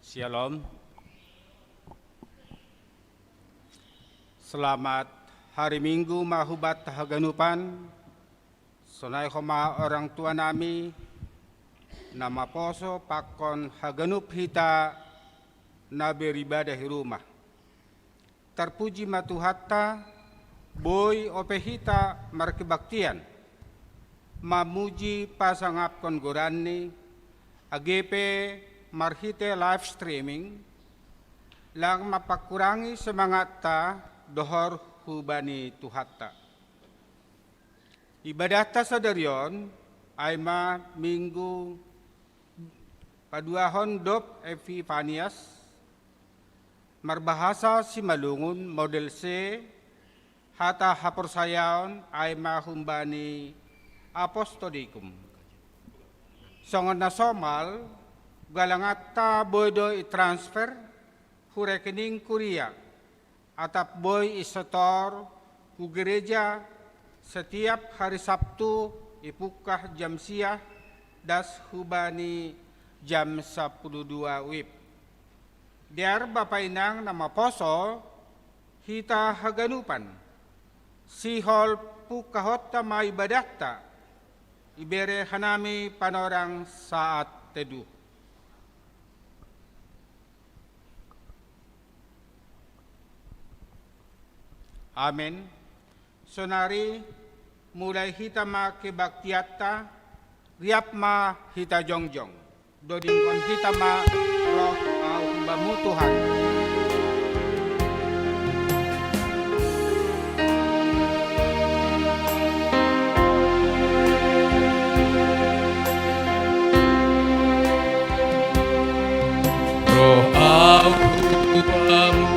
Shalom. Selamat hari Minggu mahubat haganupan. Sonay koma orang tua nami nama poso pakon haganup hita na beribadah di rumah. Terpuji matuhatta boy ope hita markibaktian. Mamuji pasangap kon gorani agepe marhite live streaming lang mapakurangi semangat ta dohor hubani tuhatta. Ibadata sadarion ay minggu paduahon dop Epifanias marbahasa si malungun model C hata haporsayaon ay mahumbani apostolikum. Songon na somal galangat ta boydo i-transfer hu rekening Korea atap boy isetor hu gereja setiap hari Sabtu ipukah jam siah das hubani jam 12 wib. Diar Bapak Inang nama poso hita haganupan sihol pukahot ta maibadatta ibere hanami panorang saat teduh. Amin. Sonari mulai hita ma kebaktiatta riap ma hita jongjong. Dodingkon hita ma roh au bamu Tuhan. Roh au bamu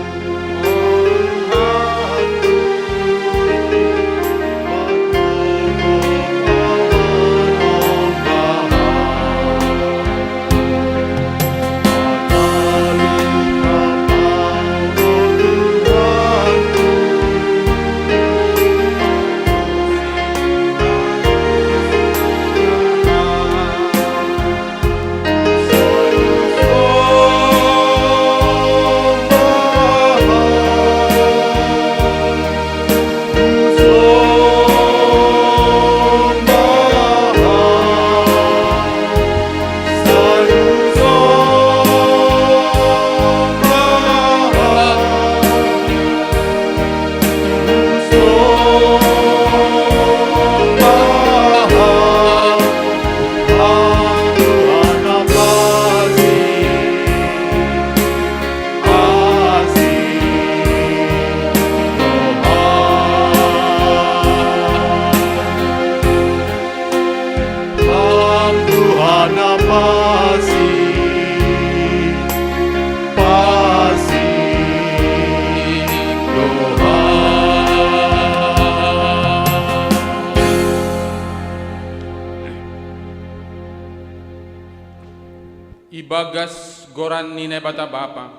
ibagas goran ni nebata Bapa,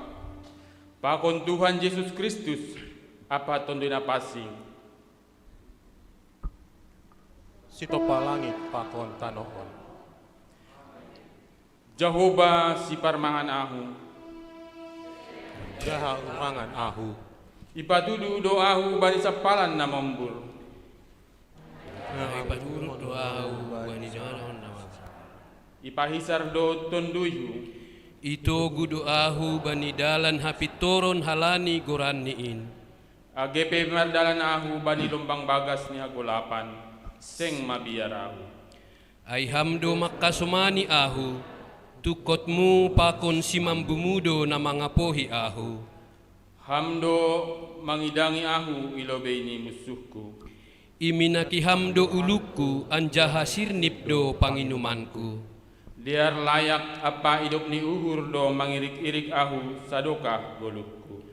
pakon Tuhan Yesus Kristus, apa tondo na pasing. Sito palangit pakon tanohon. Jehovah si parmangan ahu, Jaha urangan ahu. ipatudu doahu bani sapalan na mambur. Ipadurut doahu bani jalan nama. Ipahisar do tonduyhu, Ito gudoahu bani dalan hapitoron halani goraniin. agepe mardalan ahu bani lumbang bagas ni agulapan, seng mabiyarahu. Ay hamdo makasumani ahu, tukotmu pakon simam bumudo na mga pohi ahu. Hamdo mangidangi ahu ilobay ni musuhku. Iminaki hamdo ulukku anjaha sirnipdo panginumanku. Diar layak apa hidup ni uhur do mangirik-irik ahu sadoka golukku.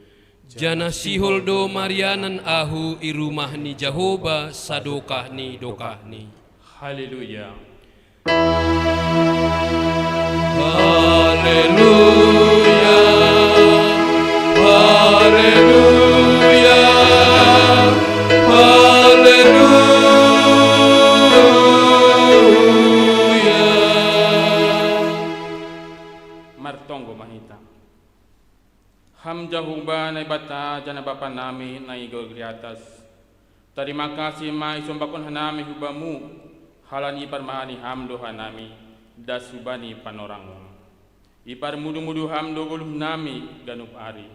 Jana sihol do marianan ahu irumah ni Jehovah sadokah ni dokah ni. Haleluya. Haleluya, haleluya, haleluya. Martonggo mahita. Ham jahumba na ibata jana bapa nami na igor griatas. Terima kasih ma isumbakon hanami hubamu halani parmahani hamdo hanami dasubani panorangon. Ipar mudu-mudu hamdo guluh nami ganup ari.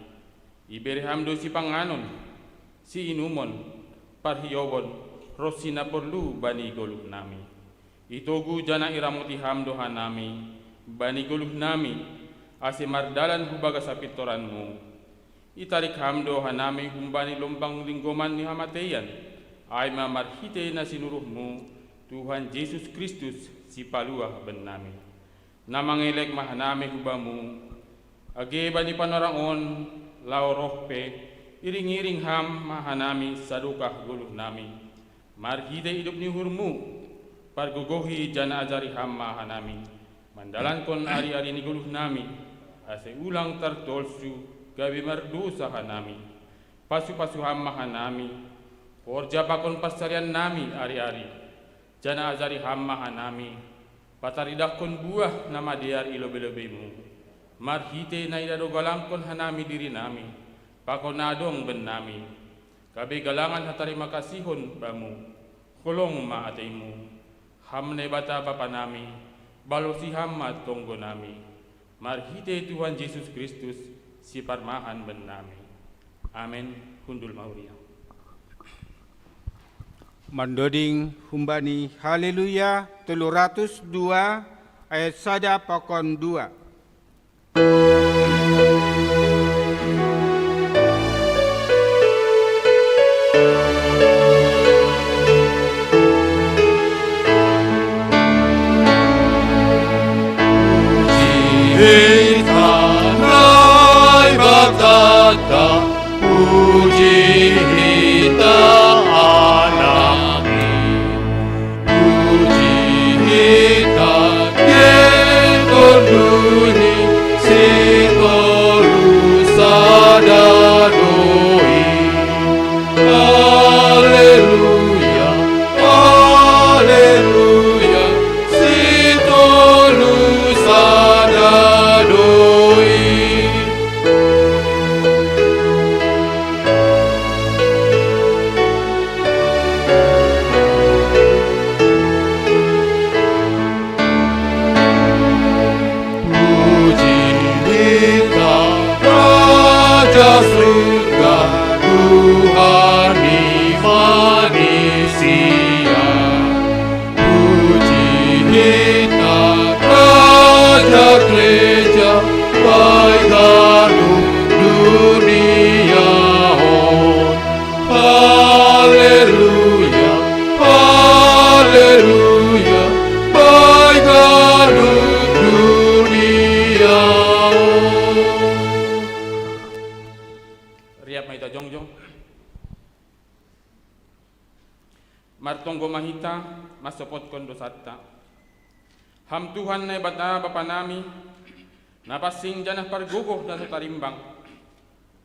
Iberi hamdo si panganon, si inumon, parhiyobon, rosina perlu bani guluh nami. Itogu jana iramuti hamdo hanami, bani guluh nami, ase mardalan hubaga sa pitoranmu. Itarik hamdo hanami humbani lombang linggoman ni hamateyan, ay mamarhite na sinuruhmu, Tuhan Yesus Kristus si paluah ben nami. Namangelek mahanami hubamu, age bani panorangon, lao rohpe, iring-iring ham mahanami sadukah guluh nami. Marhide hidup ni hurmu, pargugohi jana ajari ham mahanami. Mandalan kon ari-ari ni guluh nami, ase ulang tartolsu gabi mardosa hanami. Pasu-pasu ham mahanami, porja pakon pasarian nami ari-ari. Jana ajari ham mahanami, pataridah kon buah nama diar ilobe-lobemu. Marhite na idado galangkon hanami diri nami, pakon nadong ben nami. Gabi galangan hatari makasihon bamu, kulong maataimu. Ham ne bata bapa nami, balosi ham matonggo nami. Marhite Tuhan Yesus Kristus si parmahan ben nami. Amin. Hundul mauria. Mandoding humbani haleluya 302 ayat sada pakon 2. Tanai batata puji hita anami, puji hita kekonduni sikolu sadadoi. Haleluya, haleluya, sikolu sadadoi. Puji hita Raja surga, Tuhan manusia. Puji hita Raja gereja, baik dunia. Haleluya, haleluya, baik dunia. Riap mahita jongjong. Martonggo mahita masopot kon dosata. Ham Tuhan na bata bapa nami, napasing janah pargugoh na sa tarimbang.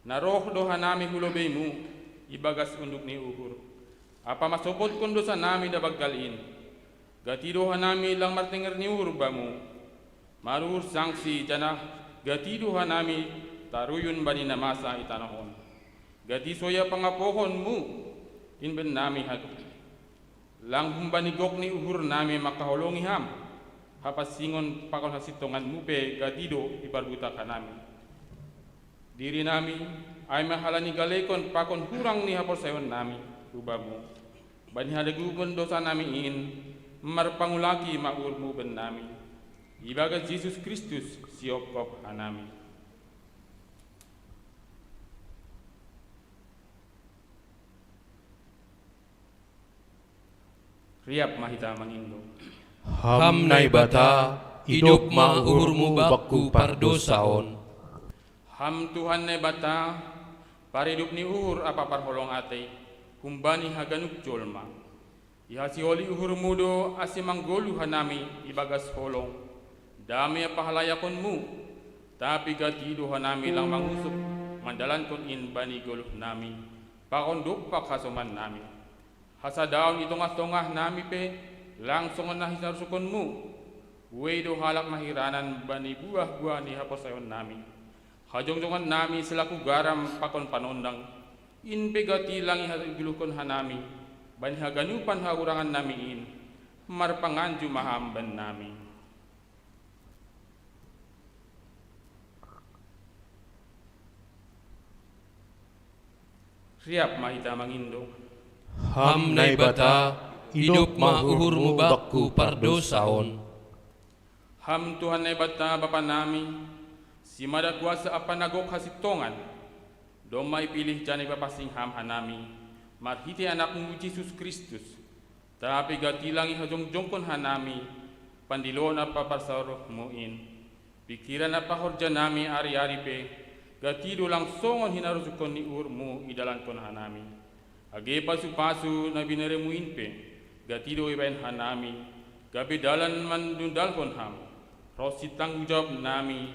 Naroh doha nami hulobemu, ibagas unduk ni uhur. Apa masopot kon dosa nami da baggalin. Gati doha nami lang martinger ni uhur bamu. Marur sangsi janah gati doha nami taruyun bani namasa itanahon. Gati soya pangapohonmu, inben nami hagap. Lang humbani gok ni uhur nami makahulongi ham. Hapasingon pakon hasitongan mupe gatido ibarbuta kanami. Diri nami ay mahalani galekon pakon hurang ni hapor sayon nami ubamu. Bani halagugon dosa nami in marpangulaki maurmu ben nami. Ibagas Yesus Kristus siopkop hanami. Riap mahita mangindo. Ham nai bata hidup ma uhurmu bakku pardosaon. Ham Tuhan ne bata paridup ni uhur apa parholong ate humbani haganuk jolma. Ihasi oli uhur mudo asimanggolu hanami ibagas holong. Dami apa halayakonmu tapi gatido hanami lang mangusuk mandalan kon in bani goluh nami pakon dupak hasoman nami. Hasadaon itongah-tongah nami pe langsung na hisarusukonmu. Wedo halak mahiranan bani buah-buah ni haposayon nami. Hajongjongan nami selaku garam pakon panondang, in pegati langi hagilukon hanami, ban haganupan haurangan nami in, marpanganju mahamban nami. Riap mahita mangindo, Ham nay bata, idup mahurmu bakku pardosaon. ham Tuhan na bata Bapa nami, si mada kuasa apa nagok hasitongan, domay pilih jani papasing ham hanami, marhiti anakmu Yesus Kristus, tapi gatilangi hajong-jongkon hanami, pandilon apa pasaroh muin, pikiran apa horja nami ari-ari pe, gatido langsongon hinarusukon ni urmu idalanton hanami, age pasu-pasu na binaremuin pe, gatido ibain hanami, gabi dalan mandundalkon ham, rosi tanggung jawab nami,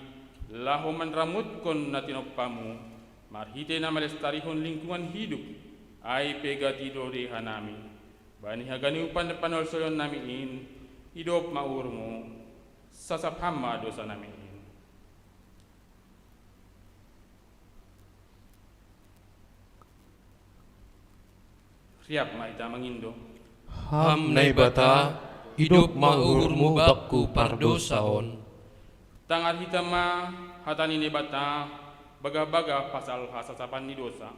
laho manramutkon na tinoppamu, marhite na malestarihon lingkungan hidup, ay pegatido di hanami, bani hagani upan panolsolon nami in, idop maurmu, sasaphamma dosa nami in. Riap maita mangindo, Ham nay bata, idup mahurmu bakku pardosaon. tangar hitama hatani ni bata, baga-baga pasal hasasapan ni dosa.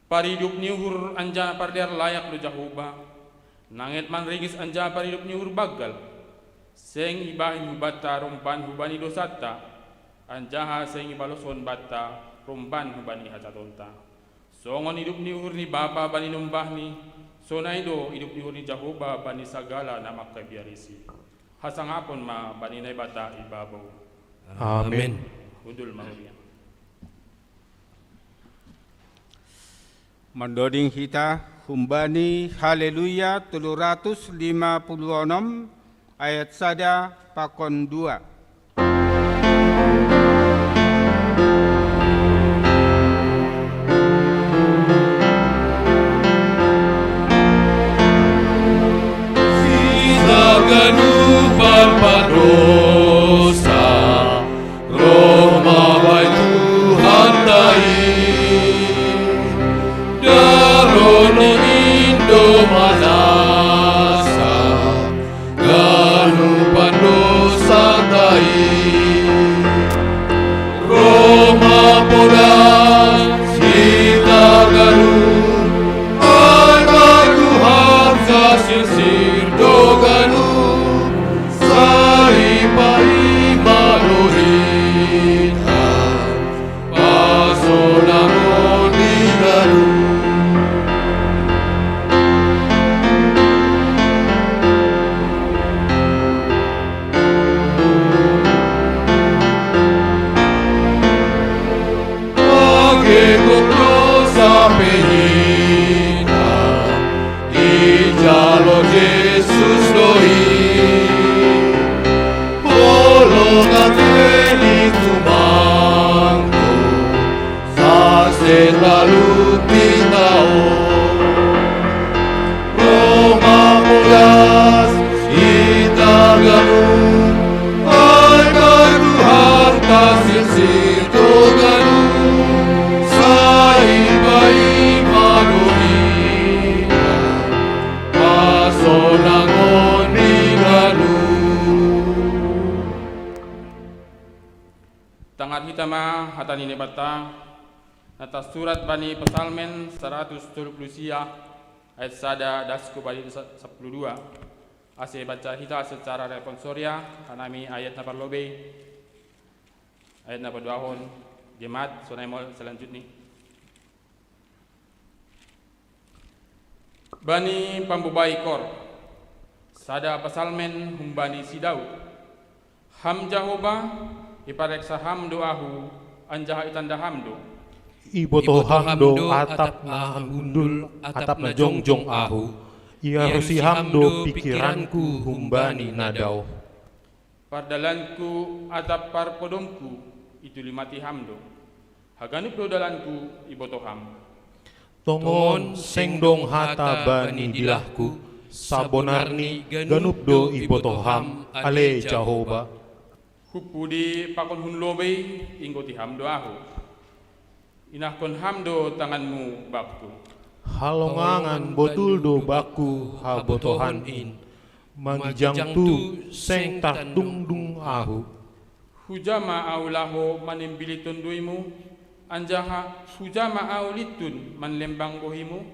Paridup ni uhur anja parder layak lo Jahoba, nanget man ringis anja paridup ni uhur bagal, seng ibahin hubata rumpan hubani dosata, anjaha seng ibaloson bata rumpan hubani hacatonta. Songon hidup ni uhur ni bapa bani numbah ni, sonaido hidup ni uhur ni Jahoba bani sagala na makabiarisi. Hasangapon ma bani nay bata ibabaw. Amen. Hudul mahuriya. Mandoding hita humbani haleluya 356 ayat sada pakon 2. Ganupan padosa, roh mawai Tuhan dahi, daroni indo manasa, ganupan dosa dahi, roh mapodas kita ganu, ay Tuhan sasisir doganu. Jesus doi, polongan feliz mangko, sase lalu titao, Roma mulas kita ganu, ay Tuhan kasih situ ganu, sai sonangon diganu. Tangat hitama hatani ni bata, atas surat bani pesalmen 130 ayat sada dasku bani 12. Ase baca hita secara responsoria, kanami ayat na parlobe, ayat na paduahon, jemaat sonaimol selanjutnya. Bani pambubai kor, sada pasalmen humbani si Daud, ham Jahoba, ipareksa ham doahu, anjaha itanda hamdo. Iboto hamdo atap na hundul, atap na jongjong ahu, ia rusi hamdo pikiranku humbani nadaw. Pardalanku atap parpodomku, itu limati hamdo, haganip do dalanku iboto ham. Tongon sengdong hata bani dilahku, sabonarni ganupdo ibotoham ale Jahoba. Hupudi pakon hun lobei ingoti hamdo ahu. Inahkon hamdo tanganmu baktu. Halongangan botul do baku habotohan in. Magijang tu seng tartungdung ahu. Hujama aulaho manimbili tunduimu. Anjaha hujama aulitun manlembang gohimu.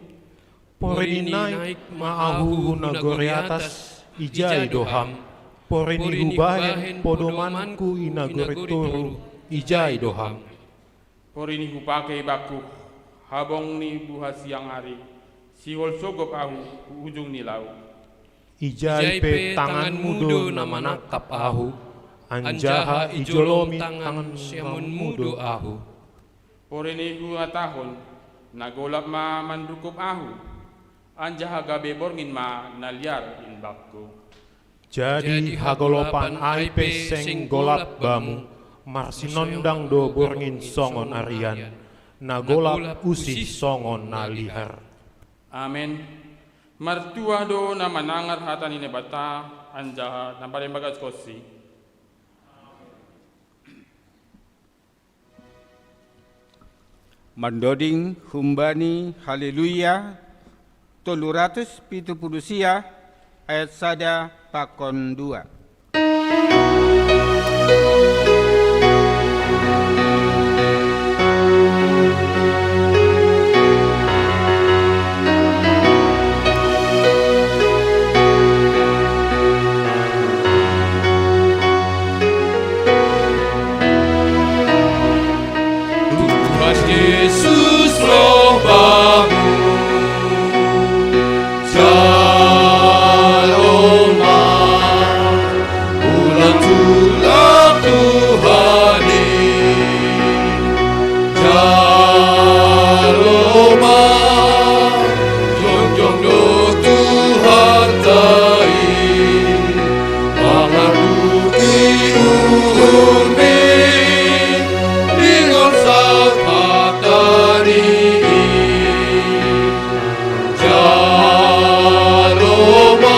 Porini naik maahu nagoriatas ijai doham. Porini hubahen podomanku inagorituru ijai doham. Porini hupake baku habong ni buha siang hari. Siwol sogop ahu ujung ni lau. Ijai pe tangan mudo nama nakap ahu. Anjaha ijolomi tangan siamun mudo ahu. Porini hua tahun nagolap ma mandukup ahu. Anjaha gabe borngin ma naliar in bakku. Jadi hagolopan aipe seng golap bamu. Marsinondang do borngin songon arian. Nagolap usih songon nalihar. Amin. Martua do na manangar hata ni nebata anjaha nampare bagas kosi. Mandoding humbani haleluya 370 ayat sada pakon 2. Yesus roh bamu Shaloma ulang tulak Tuhani Shaloma jong do Tuhan tai pangaruti urme dengan sapatari Shaloma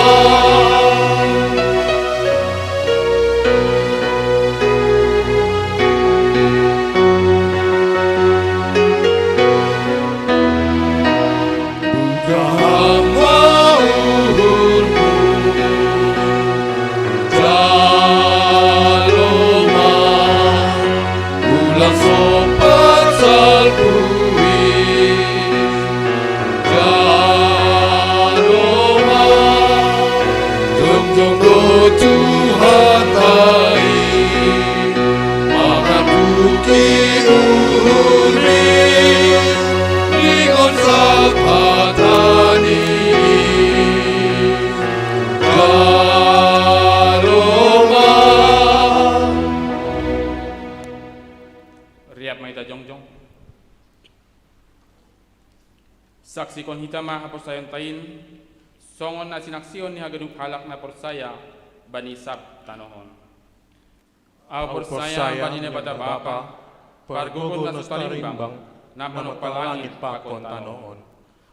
Riap maita jongjong. Saksi kon hitama hapos sayon tain. Songon na sinaksion ni hagadung halak na porsaya banisap tanohon. Aw porsaya banine bata bapa. Pargogon na sutarimbang. Namanok palangit pakon tanohon.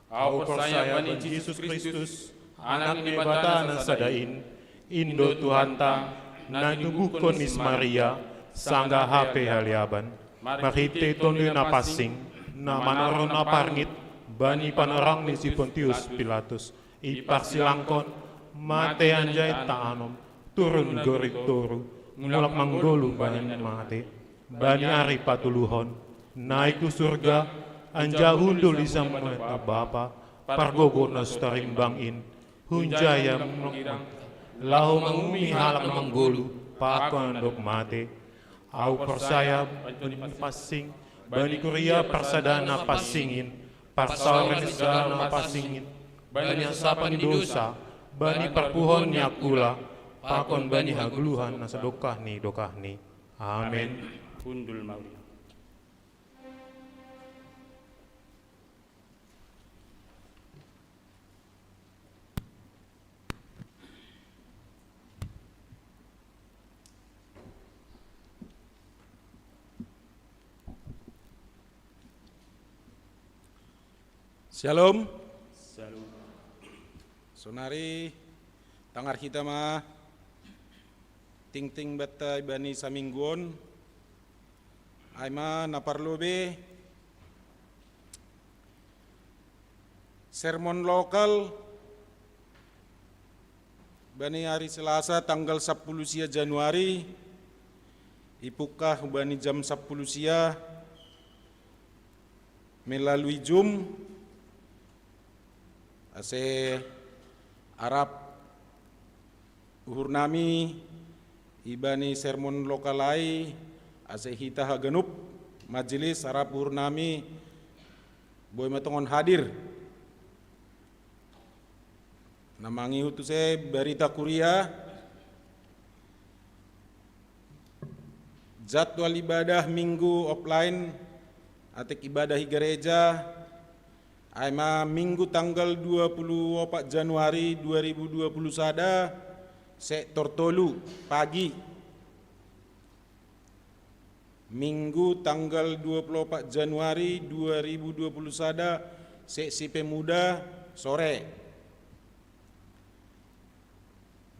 Aw porsaya bani Jesus Kristus. Anak ni bata na sadain. Indo Tuhanta. Nanugukon is Maria. Sangga hape haliaban. Makite tondo na pasing. Na manaron na parngit. Bani panorang ni si Pontius Pilatus. Ipaksilangkon, mate anjay taanom, turun gorit turu, mulak manggolu bani mate, bani ari patuluhon, naik ku surga, anja hundul isang mata bapa, pargogo na starimbangin, hunjaya menokman, lahu mangumi halak manggolu, pakon dok mate, au persaya bani pasing, bani kuria persadana pasingin, parsauren segala pasingin, bani asapan di dosa, bani perpuhon yakula, pakon bani hagluhan na sedokah ni dokah ni. Amin. Hundul mauli. Shalom. Sonari tangar kita mah ting bata ibani samingguon aima naparlobe sermon lokal bani hari Selasa tanggal 10 sia Januari ipukah bani jam 10 sia melalui Zoom ase Arab uhur nami ibani sermon lokalai ase hita haganup majelis Arab uhur nami boy matongon hadir namangi hutu se berita kuria jadwal ibadah minggu offline atek ibadah di gereja aima minggu tanggal 24 Januari 2020 sada sektor tolu pagi minggu tanggal 24 Januari 2020 sada seksi pemuda sore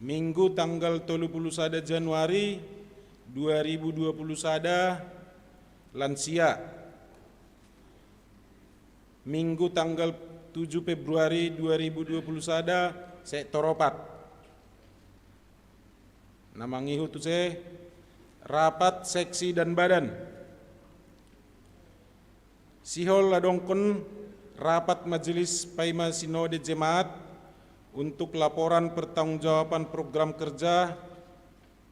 minggu tanggal 31 Januari 2020 sada lansia minggu tanggal 7 Februari 2020 sada sektor opat namangi hutu se rapat seksi dan badan sihol ladongkon rapat majelis paima sinode jemaat untuk laporan pertanggungjawaban program kerja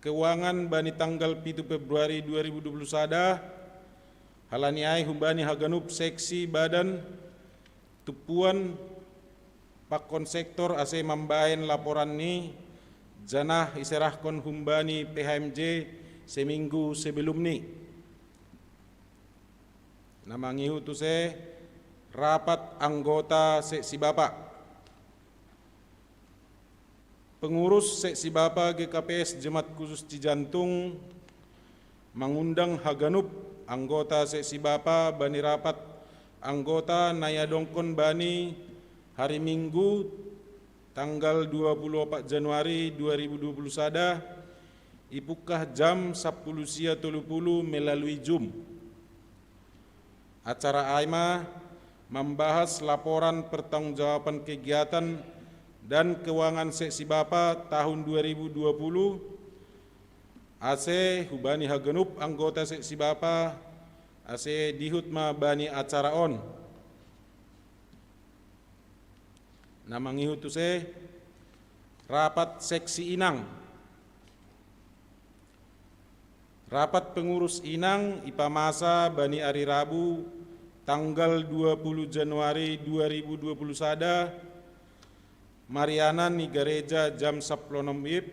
keuangan bani tanggal 7 Februari 2020 sada halani ai humbani haganup seksi badan tupuan pakon sektor ase mambaen laporan ni janah iserahkon humbani PHMJ seminggu sebelum ni namangi hutu se rapat anggota seksi bapak pengurus seksi bapak GKPS Jemaat Khusus Cijantung mengundang haganup anggota seksi bapak bani rapat anggota nayadongkon bani hari Minggu tanggal 24 Januari 2020 sada ipukah jam 10.30 melalui Zoom. Acara AIMA membahas laporan pertanggungjawaban kegiatan dan keuangan seksi Bapa tahun 2020 ase hubani hagenup anggota seksi Bapa ase dihutma bani acara on namangi hutu se rapat seksi Inang rapat pengurus Inang IPA Masa bani hari Rabu tanggal 20 Januari 2020 sada Mariana ni gereja jam 10 WIB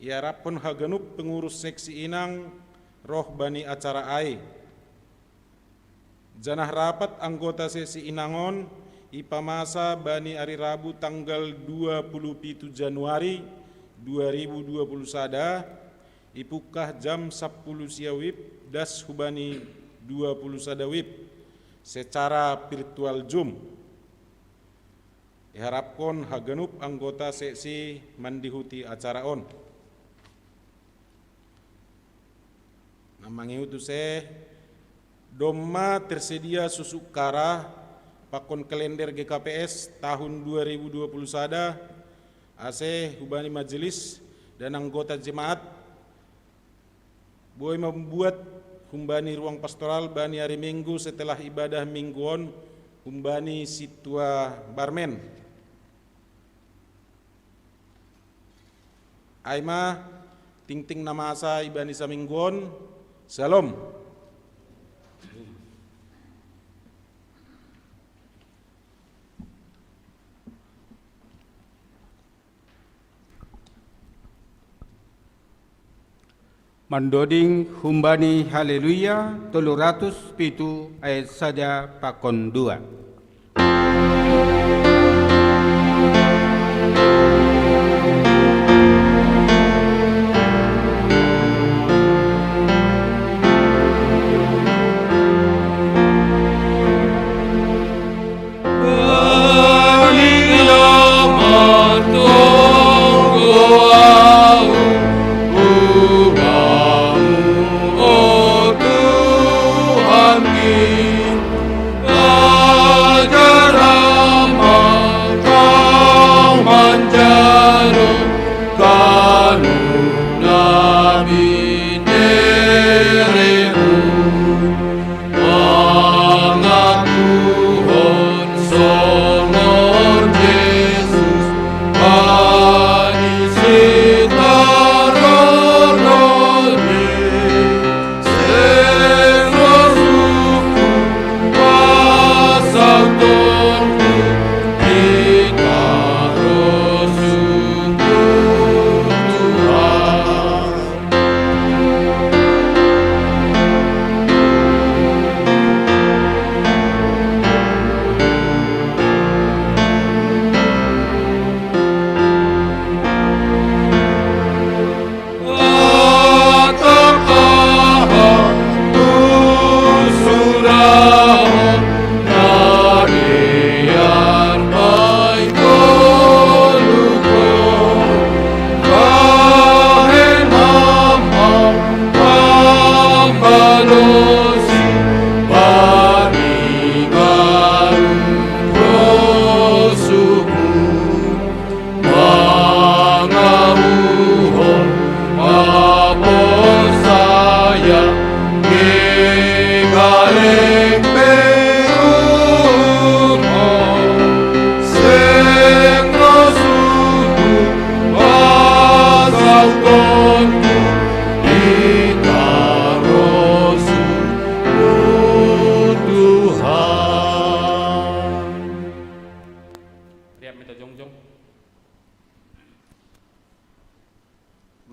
iarapun hagenup pengurus seksi Inang roh bani acara ai janah rapat anggota seksi Inangon IPA Masa bani hari Rabu tanggal 27 Januari 2020 sada ipukah jam 10 sia WIB das hubani 20 sada WIB secara virtual Zoom. Diharapkan hagenup anggota seksi mandihuti acara on. Namangi utu se doma tersedia susuk kara pakon kalender GKPS tahun 2020 sada ase hubani majelis dan anggota jemaat boleh membuat humbani ruang pastoral bani hari Minggu setelah ibadah mingguan humbani situa barmen aima ting nama asa ibani samingguan salam. Mandoding humbani haleluya 307 ayat saja pakon 2.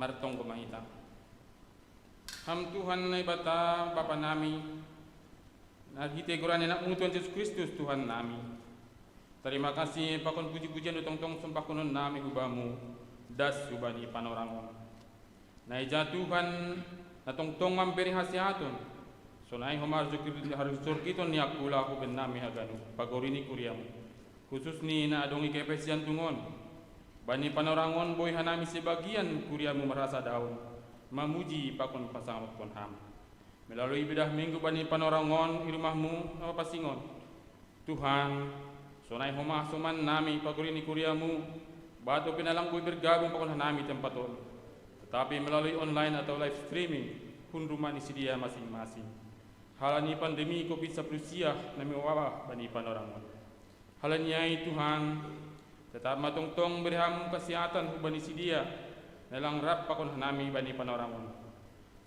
martong kumahita. Ham Tuhan na ibata Bapa nami, nagiteguran na Tuhan Yesus Kristus Tuhan nami. Terima kasih pakon puji-pujian utong-tong sumpah kunon nami hubamu, das subani panorangon. Naija Tuhan natong-tong memberi hasiatun, sonai homar harus surkiton ni akula aku ben nami haganu, pagorini kuriamu. Khusus ni na adongi kepesian tungon, bani panorangon boy hanami sebagian kuriamu merasa daun, mamuji pakon pasangot kon ham. Melalui ibadah minggu bani panorangon di rumahmu apa pasingon. Tuhan, sonai homah soman nami pagorini kuriamu, batu pinalang boy bergabung pakon hanami tempaton. Tetapi melalui online atau live streaming pun rumah disedia masing-masing. Halani pandemi COVID-19 nami wabah bani panorangon. Halanyai Tuhan, tetap matong-tong berham kesehatan hubani sidia, nalang rap pakon nami bani panorangon.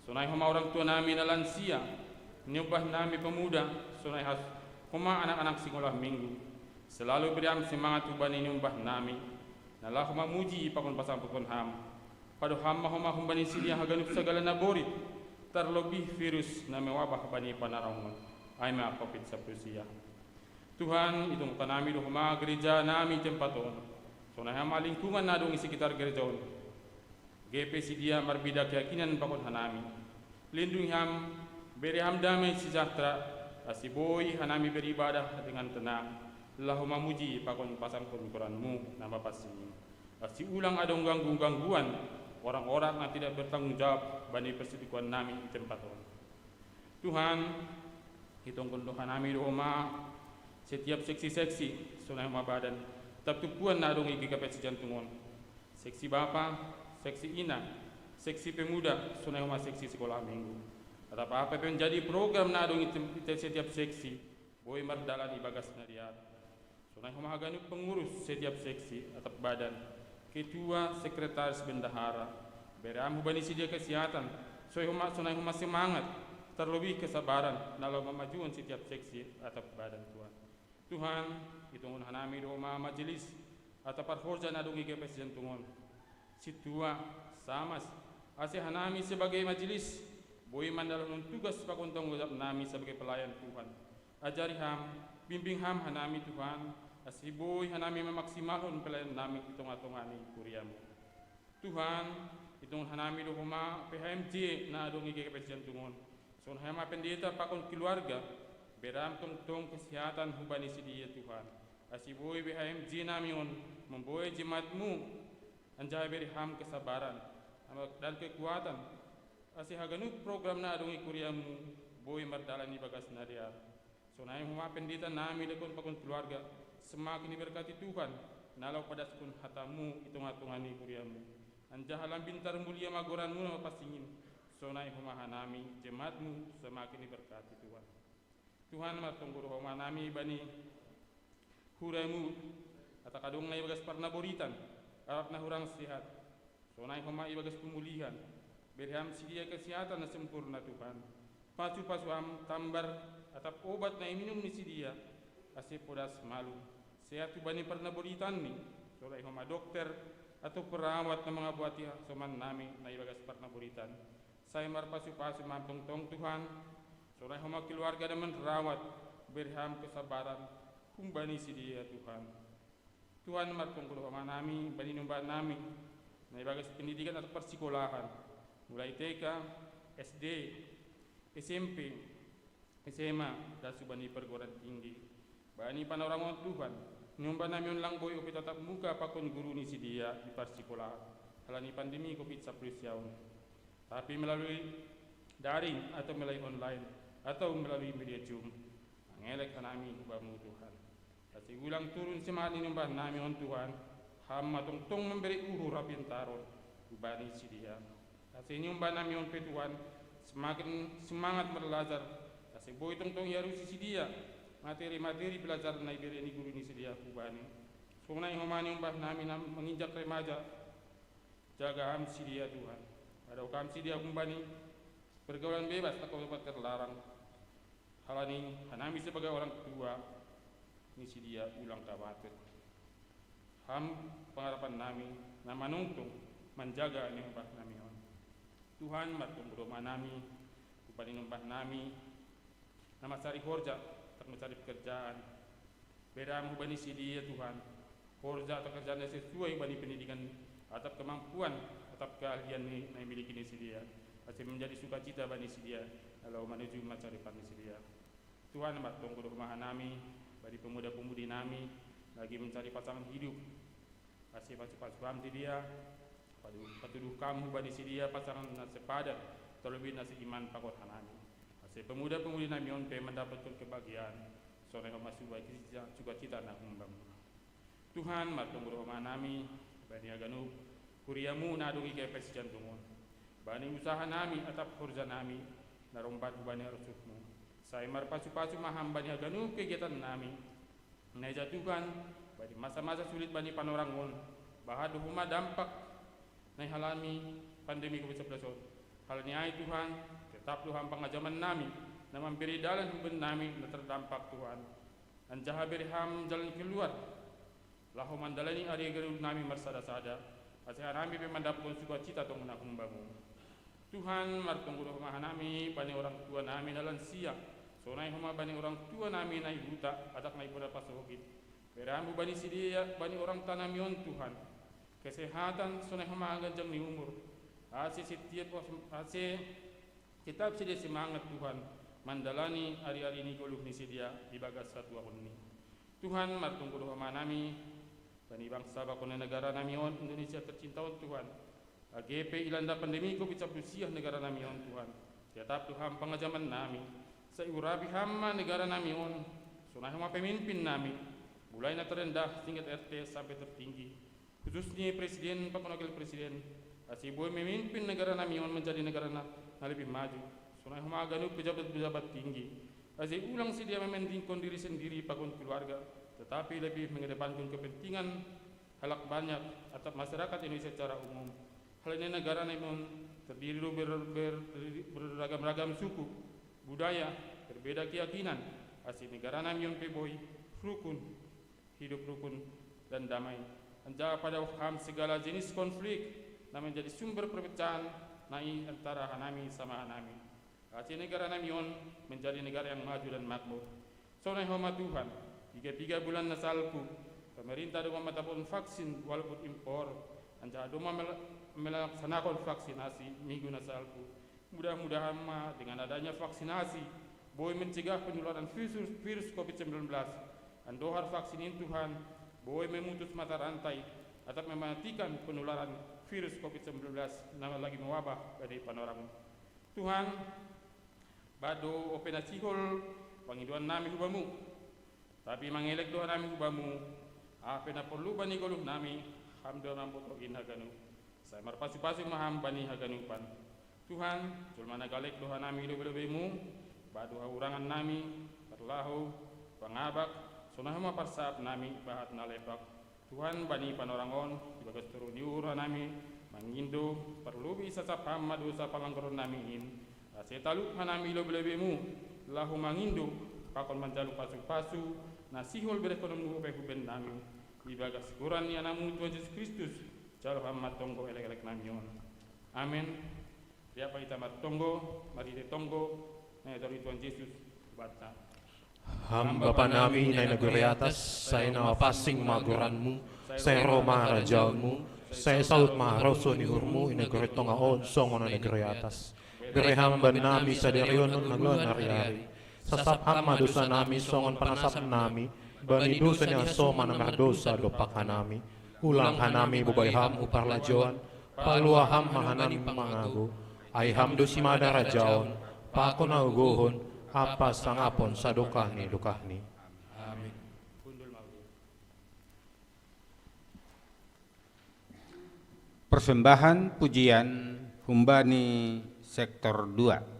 Sonai homa orang tua nami na lansia, nyubah nami pemuda, sonai has homa anak-anak sekolah minggu. Selalu berham semangat hubani nyubah nami, nalah homa muji pakon pasang pakon ham. Padu hama homa humbani sidia haganuk segala naborit, terlebih virus nami wabah bani panorangon, aima COVID-19. Tuhan, itong kanami do huma gereja nami tempaton. So na hama lingkungan na dong sekitar gereja on. GP sidia marbida keyakinan pakon hanami. Lindungi ham, beri ham damai sejahtera, asiboy hanami beribadah dengan tenang. Lalu memuji pakon pasang Quranmu nama pasing. Asi ulang adong gangguan orang-orang yang tidak bertanggung jawab bani persekutuan nami tempaton. Tuhan, itong kundo hanami do huma setiap seksi-seksi sunai mabadan tetap tupuan na dong igigapet si jantungon seksi bapa, seksi ina, seksi pemuda sunai huma seksi sekolah minggu atau apa pun jadi program na dong setiap seksi boy mardalan ibagas na dia sunai huma haganuk pengurus setiap seksi atau badan ketua sekretaris bendahara beram hubani sidia kesehatan sunai huma semangat terlebih kesabaran dalam memajuan setiap seksi atau badan Tuhan. Tuhan, itong hanami do ma majelis atau parforja na dong igepes jantungon. Situa samas ase hanami sebagai majelis boy mandalon tugas pakuntong usap nami sebagai pelayan Tuhan. Ajari ham, bimbing ham hanami Tuhan, ase boy hanami memaksimalkan pelayan nami itong atongani kuriamu. Tuhan, itong hanami do ma PHMJ na dong igepes jantungon. So hama pendeta pakon keluarga beram tong kesehatan hubani sidia Tuhan. Asiboy BHMJ namion memboy jemaatmu anjay beri ham kesabaran dan kekuatan. Asi haganuk program na adong ikuriamu boy mardalani bagas nadia. So naim huma pendeta nami lekon pakon keluarga semakin diberkati Tuhan nalau pada sekun hatamu itung-atungani kuriamu. Anjahalam bintar mulia magoranmu nama pasingin. So naim huma hanami jemaatmu semakin diberkati Tuhan. Tuhan matunggur homa nami bani huramu atau kadung na ibagas parnaboritan arap na hurang sehat sonai homa ibagas pemulihan berham sidia kesehatan na sempurna Tuhan pasu-pasu am tambar atau obat na iminum ni sidia asip podas malu sehat bani parnaboritan ni sonai homa dokter atau perawat na mga buati soman nami na ibagas parnaboritan saya mar pasu-pasu mantong-tong Tuhan. Sonai homa keluarga dan merawat berham kesabaran kumbani sidia Tuhan. Tuhan martungkul homa nami bani numba nami na ibagas pendidikan atau persekolahan mulai TK, SD, SMP, SMA dan subani perguruan tinggi. Bani panorangon Tuhan numba nami lang boy upi tatap muka pakon guru ni sidia di persekolahan. Halani pandemi COVID-19 yaun. Tapi melalui daring atau melalui online atau melalui media Zoom mengelek nami hubamu Tuhan. Kasi ulang turun semangat inumbah nami on Tuhan hama tong memberi rapin taron hubani sidia. Kasi inumbah nami on Tuhan semakin semangat belajar. Kasi boy tong yarusi sidia materi-materi belajar na iberi ni guru ni sidia hubani. Sungai homani umbah nami menginjak remaja jaga am sidia Tuhan. Ada kam sidia hubani pergaulan bebas atau tempat terlarang. Halani hanami sebagai orang tua misi dia ulang kawatir ham pengharapan nami nama nungtung menjaga numpah nami on. Tuhan martung rumah nami, upani numpah nami, nama cari horja, tak mencari pekerjaan. Beram ubani si dia Tuhan, horja atau kerjaan yang sesuai ubani pendidikan atau kemampuan atau keahlian yang miliki ni si dia. Masih menjadi sukacita bani si dia, kalau menuju mencari pani si dia. Tuhan martung rumah nami, bagi pemuda-pemudi nami, lagi mencari pasangan hidup. Kasih pasukan si dia, patuduh kamu bani si dia pasangan nasi padat, terlebih nasi iman pakot hanami. Kasih pemuda-pemudi nami onpe mendapatkan kebahagiaan, sore masuk bagi sukacita nak umbang. Tuhan martung rumah nami, bani aganu, kuriamu nadungi kepes jantungun. Bani usaha nami atap kerja nami, narombat bani rusukmu. Saya marpasu-pasu maham bani aganu kegiatan nami. Najatukan bani masa-masa sulit bani panorangun, bahadu huma dampak naik halami pandemi COVID-19. Hal ini ay Tuhan, tetap Tuhan pengajaman nami, na memberi dalan hubun nami na terdampak Tuhan. Anjaha berham jalan keluar, lahu mandalani ari gerul nami marsada-sada, asih nami pemandapun sukacita tong nakumbamu. Tuhan martung rumah nami, bani orang tua nami na lansia, sonai huma bani orang tua nami na buta, adak na ibuda pasokit. Berambu bani sidia, bani orang tanamion Tuhan. Kesehatan sonai huma ganjang ni umur. Asih kitab sidia semangat Tuhan, mandalani hari-hari ni goluh ni sidia di bagas satu akun ni. Tuhan martung rumah nami, bani bangsa bakon negara nami on Indonesia tercinta Tuhan. AGP ilanda pandemi COVID-19 negara nami on Tuhan. Tetap Tuhan pengajaman nami. Seurabi hama negara nami on. Sunah hama pemimpin nami. Mulai na terendah tingkat RT sampai tertinggi. Khususnya presiden, pak wakil presiden. Asih boleh memimpin negara nami on menjadi negara na lebih maju. Sunah hama aganu pejabat-pejabat tinggi. Asih ulang si dia mementingkan diri sendiri pakun keluarga. Tetapi lebih mengedepankan kepentingan halak banyak atau masyarakat Indonesia secara umum. Hal ini negara yang terdiri beragam-ragam suku, budaya, berbeda keyakinan. Asli negara yang peboy, rukun, hidup rukun dan damai. Anja pada wakam segala jenis konflik yang menjadi sumber perpecahan nai antara hanami sama hanami. Asli negara yang menjadi negara yang maju dan makmur. Sonai hormat Tuhan, 3 bulan nasalku, pemerintah dengan matapun vaksin walaupun impor. Anja doma melaksanakan vaksinasi minggu nasalku. Mudah-mudahan dengan adanya vaksinasi boleh mencegah penularan virus COVID-19. Andohar vaksin ini Tuhan boleh memutus mata rantai atau mematikan penularan virus COVID-19 yang lagi mewabah dari panorang. Tuhan bado openasihol pangiduan nami hubamu. Tapi mangelek doa nami hubamu. Apa na perlu bani goluh nami hamdo nampotogin haganu. Saya marpasu-pasu maham bani haganupan. Tuhan, julmana galek doa nami lebih-lebihmu, badu haurangan nami, perlahu, pangabak, sonahma parsap nami, bahat nalepak. Tuhan bani panorangon, dibagas turun diura nami, mangindo, perlu bisa sapam madu sa pangangkoron nami in. Asetalu hanami lebih-lebihmu, lahu mangindo, pakon manjalu pasu-pasu, nasihol berekonomi huben nami. Dibagas kuran ni anamu Tuhan Yesus Kristus. Jalo hamat tonggo elek-elek namion. Amin. Dia pa ita matonggo, marite tonggo, na dari Tuhan Yesus bata. Hamba panami na negeri atas, saya nama pasing maguranmu, saya Roma rajaunmu, saya salut maharoso ni hurmu, ina negeri tongaon songon na negeri atas. Beri hamba nami sa derionon naglon hari-hari. Sasap hamba dosa nami songon panasap nami, bani dosa niya soma na dosa dopak hanami. Ulang hanami bubayham uparlajoan, paluaham mahanami mangago, ay hamdo si mada rajaon, pako na ugohon, apa sangapon sa dukahni. Amin. Persembahan pujian Humbani Sektor 2.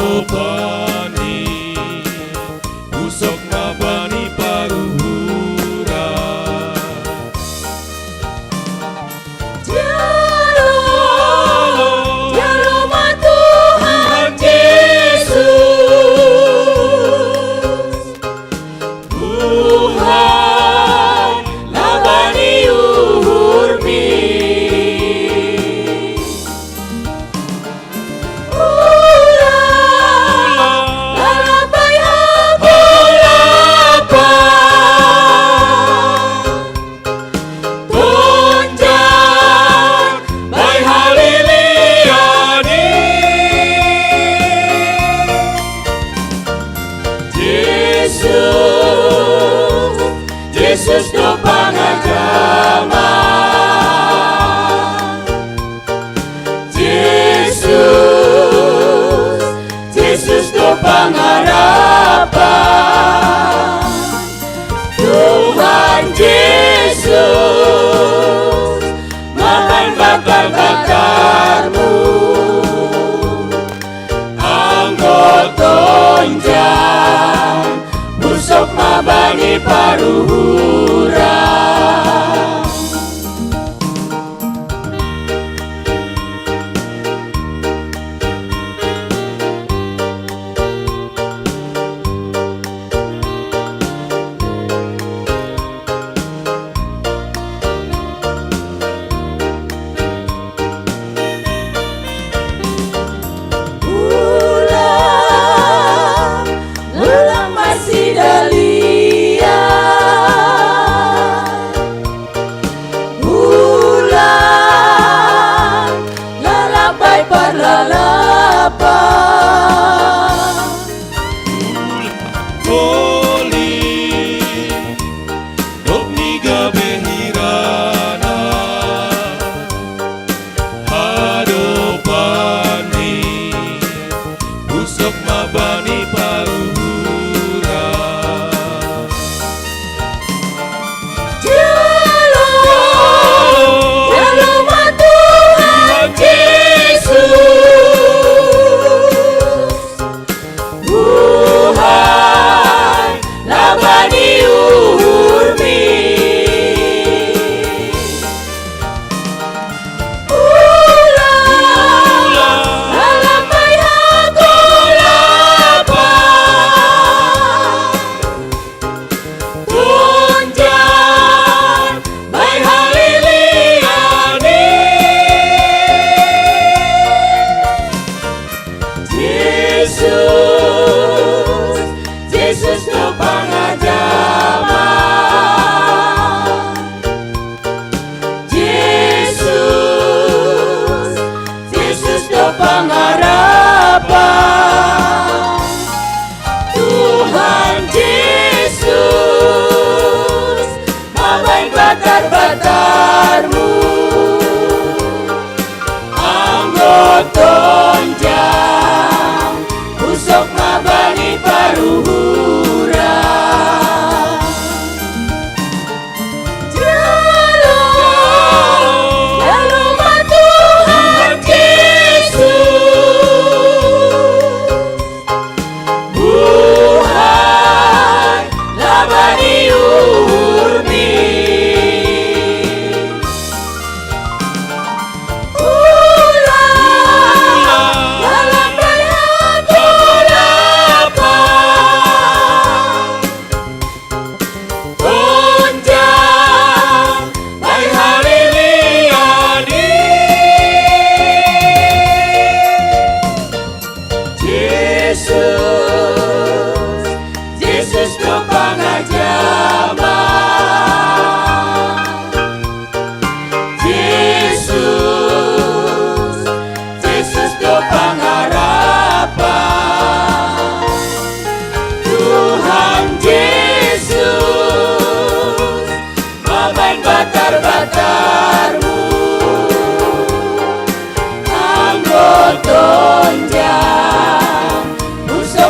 Hadopani usok mabani paruhura Jaloma Tuhan Yesus, Tuhan labani uhurmi, lalapai hapulapa, tunjang bai haliliani, Yesus do pangajama, Yesus do pangarapan, Tuhan Yesus makan bakar-bakarmu, anggotonjang busok mabani paruhura. Ulang masih dalia, ulang lalapai parlalapan, Oli dok niga behirana Hadopani usok mabani paruhura Jaloma Tuhan Yesus, Tuhan labani uhurmi, lalapai hapulapa, tunjang bai haliliani, Yesus do pangajama, Yesus do pangarapan, Tuhan Yesus mabain bakar-bakarmu, anggotonjang busok mabani paruhura. Jaloma Tuhan Yesus, Tuhan labani uhurmi, lalapai hapulapa, tunjang bai haliliani, Yesus do pangajama, Yesus do pangarapan, Tuhan Yesus mabain bakar-bakarmu, anggotonjang busok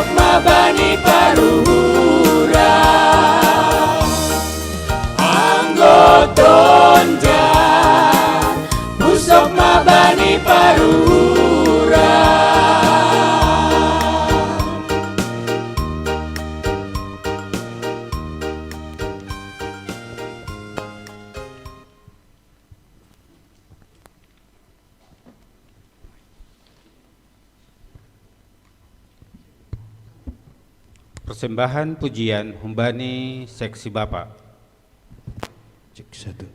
Persembahan pujian Humbani Seksi Bapak. Cek satu.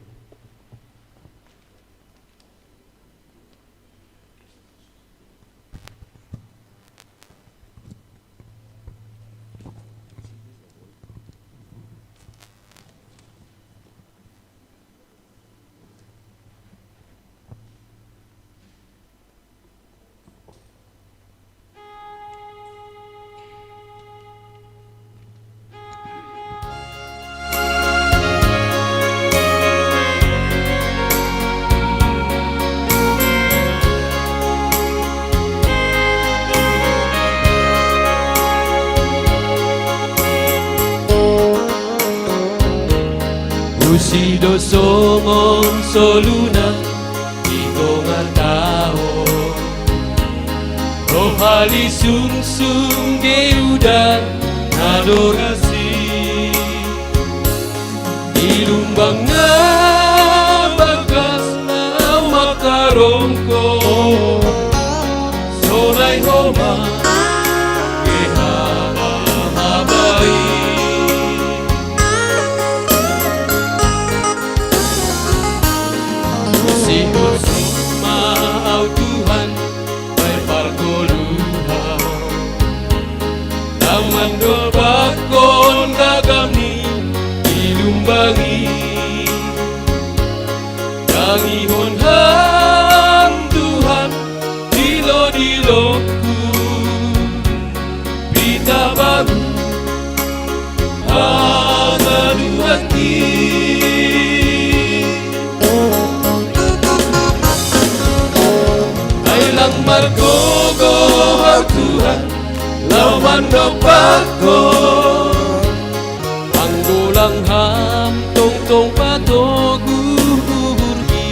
Usido songon soluna iko ngatao rohali sung geudan adorasi ilumbang na bagas na makarongko sonai homa habai Sihur sumau Tuhan Baik parkoluha Taman bakon gagami Ilumbangi Gangihon hang Tuhan Dilo-diloku Berita baru Hangadu hati Ailang margogo Tuhan lawan dopako Anggulang ham tong patogu hurgi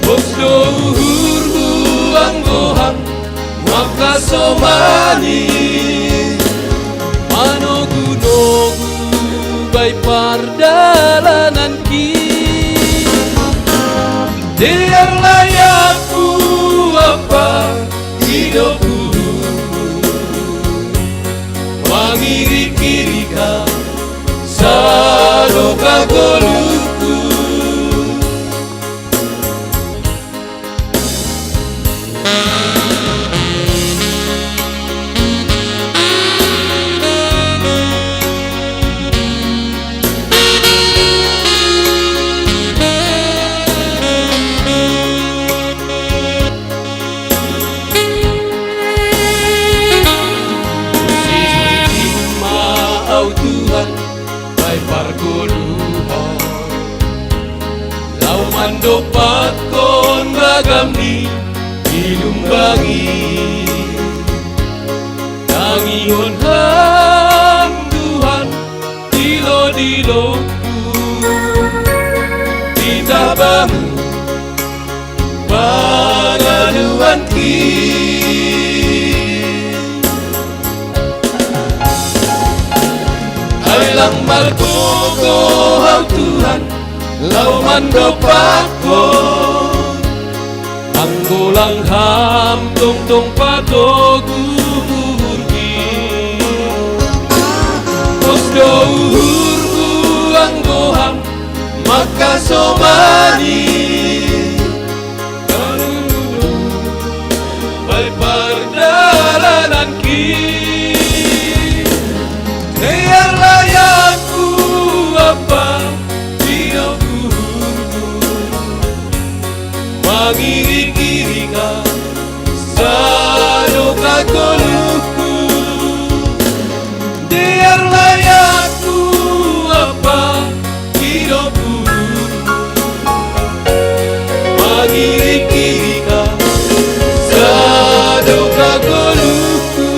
Bosdo hurhu anggoham makasomani Manogu-nogu bay pardalanan ki Diar layakku apa hidupku Mangiri-kiri kau sadoka goluku Mandopat kon ragam ni ilumbangi Nangihon ham Tuhan dilo-diloku Ditabamu pangaduan ki Ailang margogo hau Tuhan Lauman dopako Anggulang ham tong patogu hurgi Bosdo hurgu anggoham makasomani Kanuno bay pardalanan ki Diar layakku apa Mangiri-kiri ka sadoka goluku Diar layakku apa hidupku Mangiri-kiri ka sadoka goluku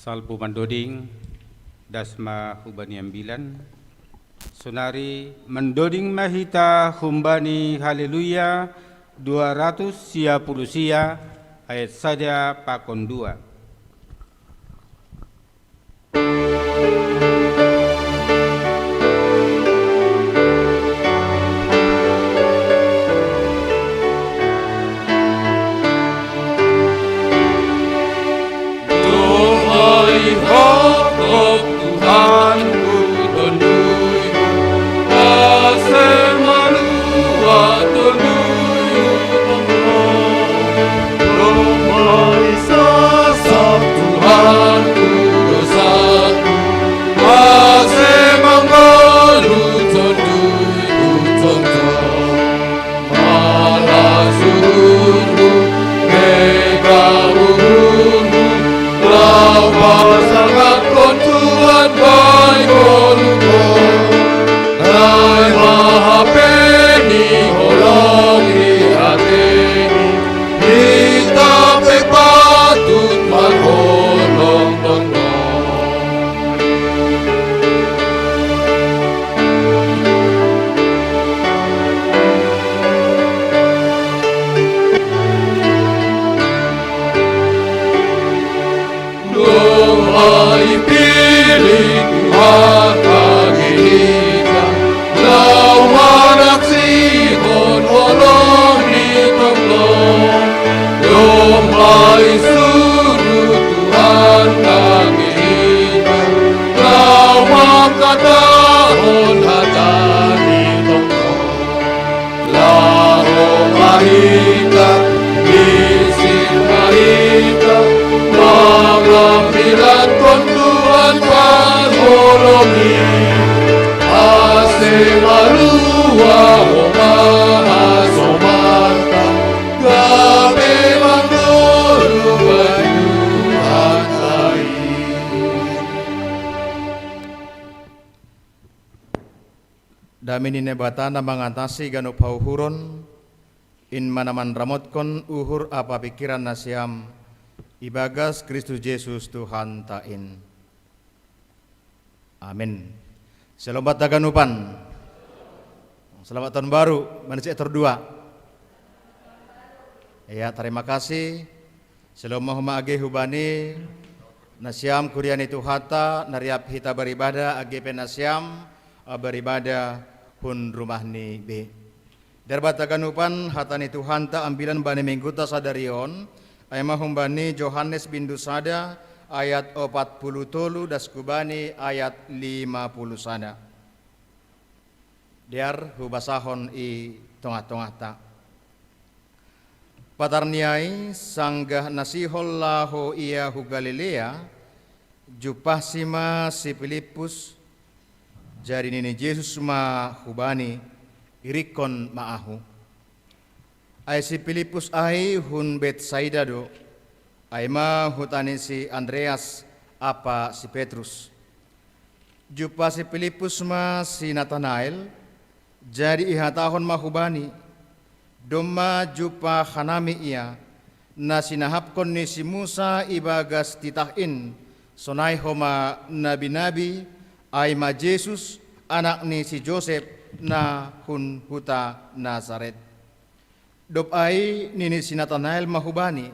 Salbu Mandoding Dasma Humbani Ambilan Sunari Mendoding Mahita Humbani Haleluya 200 sia pulusia ayat saja pakon 2. Tuhan koi koluko Nai mahapeni holongi hateni Kita patut magholong tono Dong ay piling Tuhan kagihita Lau manaksihon holong nitoklong Dong ay suruh Tuhan kagihita Lau makatahon hatani toklong Laho mahita Isin mahita Mengambilan kon Tuhan pangholongi Ase marua o mahasomanta Gabe manggolo Tuhan ai Damini nebatana mengatasi ganup hauhuron In manaman ramotkon uhur apa pikiran nasiam Ibagas Kristus Yesus Tuhan tain. Amin. Selamat taganupan. Selamat tahun baru, manusia terdua. Ya, terima kasih. Selamat age hubani nasiam kuriani Tuhata nariap hita beribadah age penasiam beribadah pun rumahni be. Darbat taganupan hatani Tuhanta ambilan bani mingguta sadarion. Aima humbani Yohanes bindu sada ayat 40 daskubani ayat 50 sana. Diar hubasahon i tongah-tongah ta. Patarniai sanggah nasihol laho ia hu Galilea jupah sima si Filipus jadi nini Yesus ma hubani irikon maahu. Ai si Filipus ai hun Betsaida do ai ma hutani si Andreas apa si Petrus jupa si Filipus ma si Nathanael jadi ihatahon mahubani domma jupa hanami ia na sinahapkon ni si Musa ibagas titahin sonai homa nabi-nabi ai ma Jesus anak ni si Joseph na hun huta Nazaret. Dop ai nini si Nathanael mahubani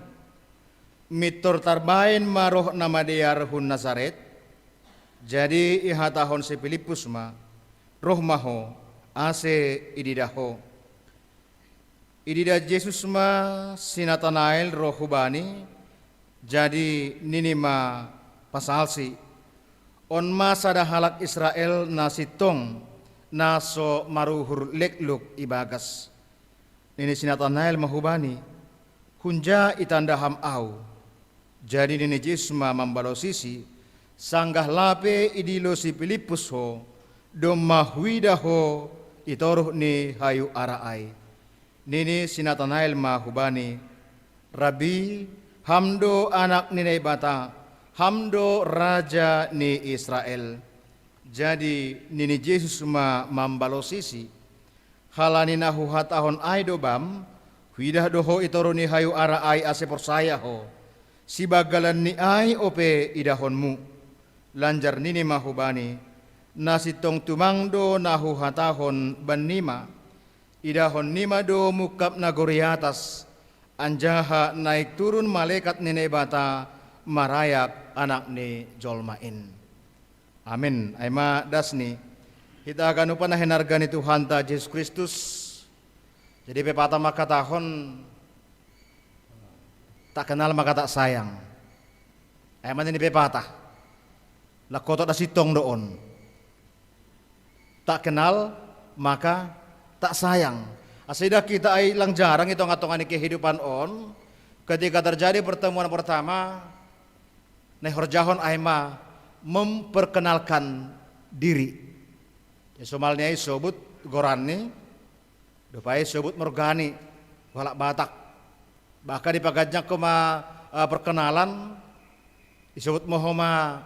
mitor tarbain maroh nama diar hun Nazaret jadi ihatahon si Filipus ma roh maho ase ididaho idida Jesus ma si Nathanael roh hubani jadi nini ma pasalsi on masa dah halak Israel nasitong naso maruhur lekluk ibagas. Nini si Nathanael mahubani hunja itandaham au jadi nini Jisma mambalosisi sanggah lape idilo si Filipus ho domma huida ho itoruh ni hayu araai nini si Nathanael mahubani Rabi hamdo anak nini bata hamdo raja ni Israel jadi nini Yesus mambalosisi halani nahu hatahon ai dobam huidah doho itoroni hayu ara ai ase persaya ho si bagalan ni ai ope idahonmu lanjar nini mahubani nasitong tumangdo nahu hatahon banima idahon nima do mukap nagori atas anjaha naik turun malaikat nene bata marayak anak ni jolmain. Amin. Aima dasni kita akan upah nahenargani Tuhan ta Yesus Kristus. Jadi pepatah maka tahun tak kenal maka tak sayang. Emang ini pepatah. Lakotot dasitong doon. Tak kenal maka tak sayang. Asidah kita ay lang jarang itu ngatongan kehidupan on. Ketika terjadi pertemuan pertama, nehorjahon aima memperkenalkan diri. Somalnya sobut gorani, dopai sobut morgani, walak Batak. Bahkan di pagajak koma perkenalan, disebut mohoma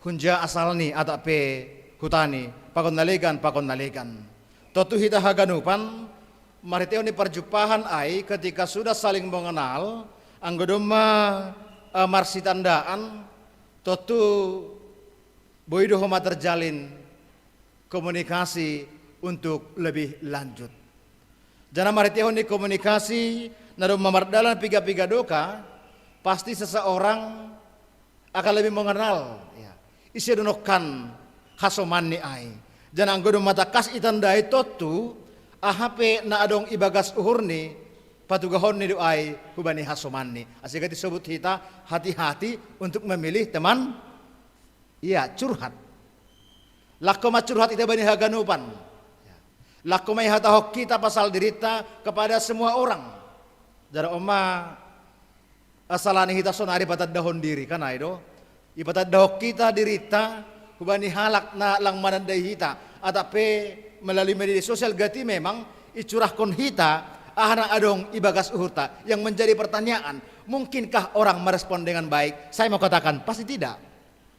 hunja asalni atau pe hutani pakon nalegan totu hita haganupan mariteo ni perjumpahan ai ketika sudah saling mengenal anggodoma marsitandaan totu boido homa terjalin komunikasi untuk lebih lanjut. Jana mariteo ni komunikasi nado mamardalan piga-piga doka pasti seseorang akan lebih mengenal ya. Isi donokan hasoman ni ai. Jana anggodo mata kas itandai totu ahape na adong ibagas uhurni patugahon ni doai hubani hasoman ni. Asika disebut kita hati-hati untuk memilih teman iya curhat. Lakoma curhat ita bani haganupan. Lakomai hatahok kita pasal derita kepada semua orang. Jara oma asalani hita sonari patad dahon diri kan aido. Ipatad dahok kita derita hubani halak na lang manandai hita. Atape melalui media sosial gati memang icurahkon hita ahana adong ibagas uhurta. Yang menjadi pertanyaan, mungkinkah orang merespon dengan baik? Saya mau katakan pasti tidak.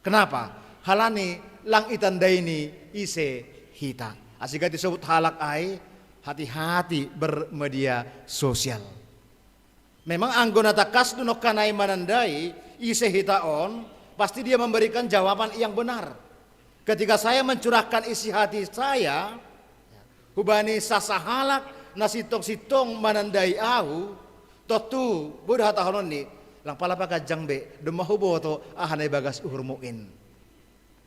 Kenapa? Halani lang itandaini ise hita. Asika disebut halak ai hati-hati bermedia sosial. Memang anggona takas dunok kanai manandai ise hitaon pasti dia memberikan jawaban yang benar. Ketika saya mencurahkan isi hati saya hubani sasa halak nasitong-sitong manandai au totu budah tahonon ni lang palapa kajang be demahubo to ahanay bagas uhurmuin.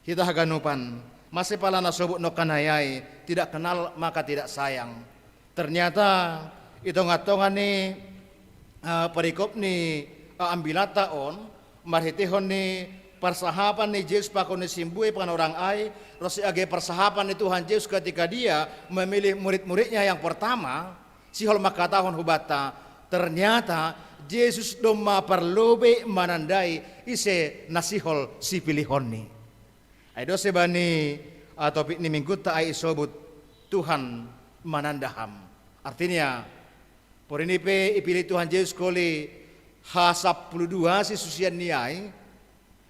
Kita haganupan masih pala nasobut no kanayai tidak kenal maka tidak sayang. Ternyata itongatongan ni perikop ni ambilata on marhitihon ni persahapan ni Yesus pakon ni simbui pan orang ai rosi age persahapan ni Tuhan Yesus ketika dia memilih murid-muridnya yang pertama sihol makatahon hubata ternyata Yesus doma perlobe manandai ise nasihol si pilihon ni. Aido sebani topik ni minggu ta ai sobut Tuhan manandaham. Artinya porinipe ipilih Tuhan Yesus koli H12 si susian niai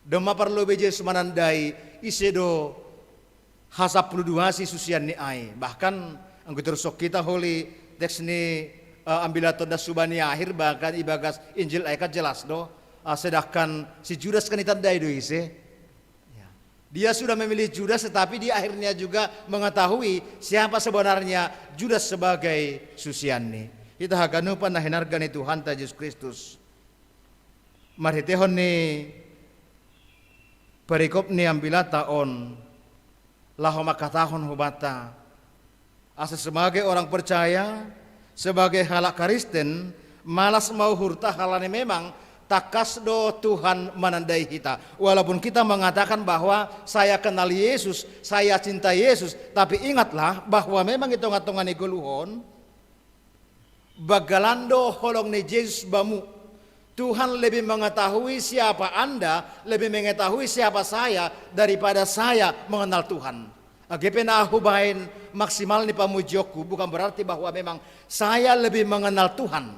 doma perlu Yesus manandai isedo H12 si susian niai. Bahkan anggo terusok kita holi teks ni ambilato das subani akhir bahkan ibagas Injil aikat jelas do sedangkan si Judas kan itandai do ise. Dia sudah memilih Judas tetapi dia akhirnya juga mengetahui siapa sebenarnya Judas sebagai susianni. Kita haganupan na hinargani Tuhan ta Yesus Kristus. Marhitehon ni perikop ni ambilata on laho makatahon hubata. Asa sebagai orang percaya, sebagai halak Kristen malas mau hurta halane memang takas do Tuhan menandai kita. Walaupun kita mengatakan bahwa saya kenal Yesus, saya cinta Yesus, tapi ingatlah bahwa memang itu ngatongan iguluhon bagalando holong ni Yesus bamu. Tuhan lebih mengetahui siapa Anda, lebih mengetahui siapa saya daripada saya mengenal Tuhan. AGP na hubain maksimal ni pamujioku bukan berarti bahwa memang saya lebih mengenal Tuhan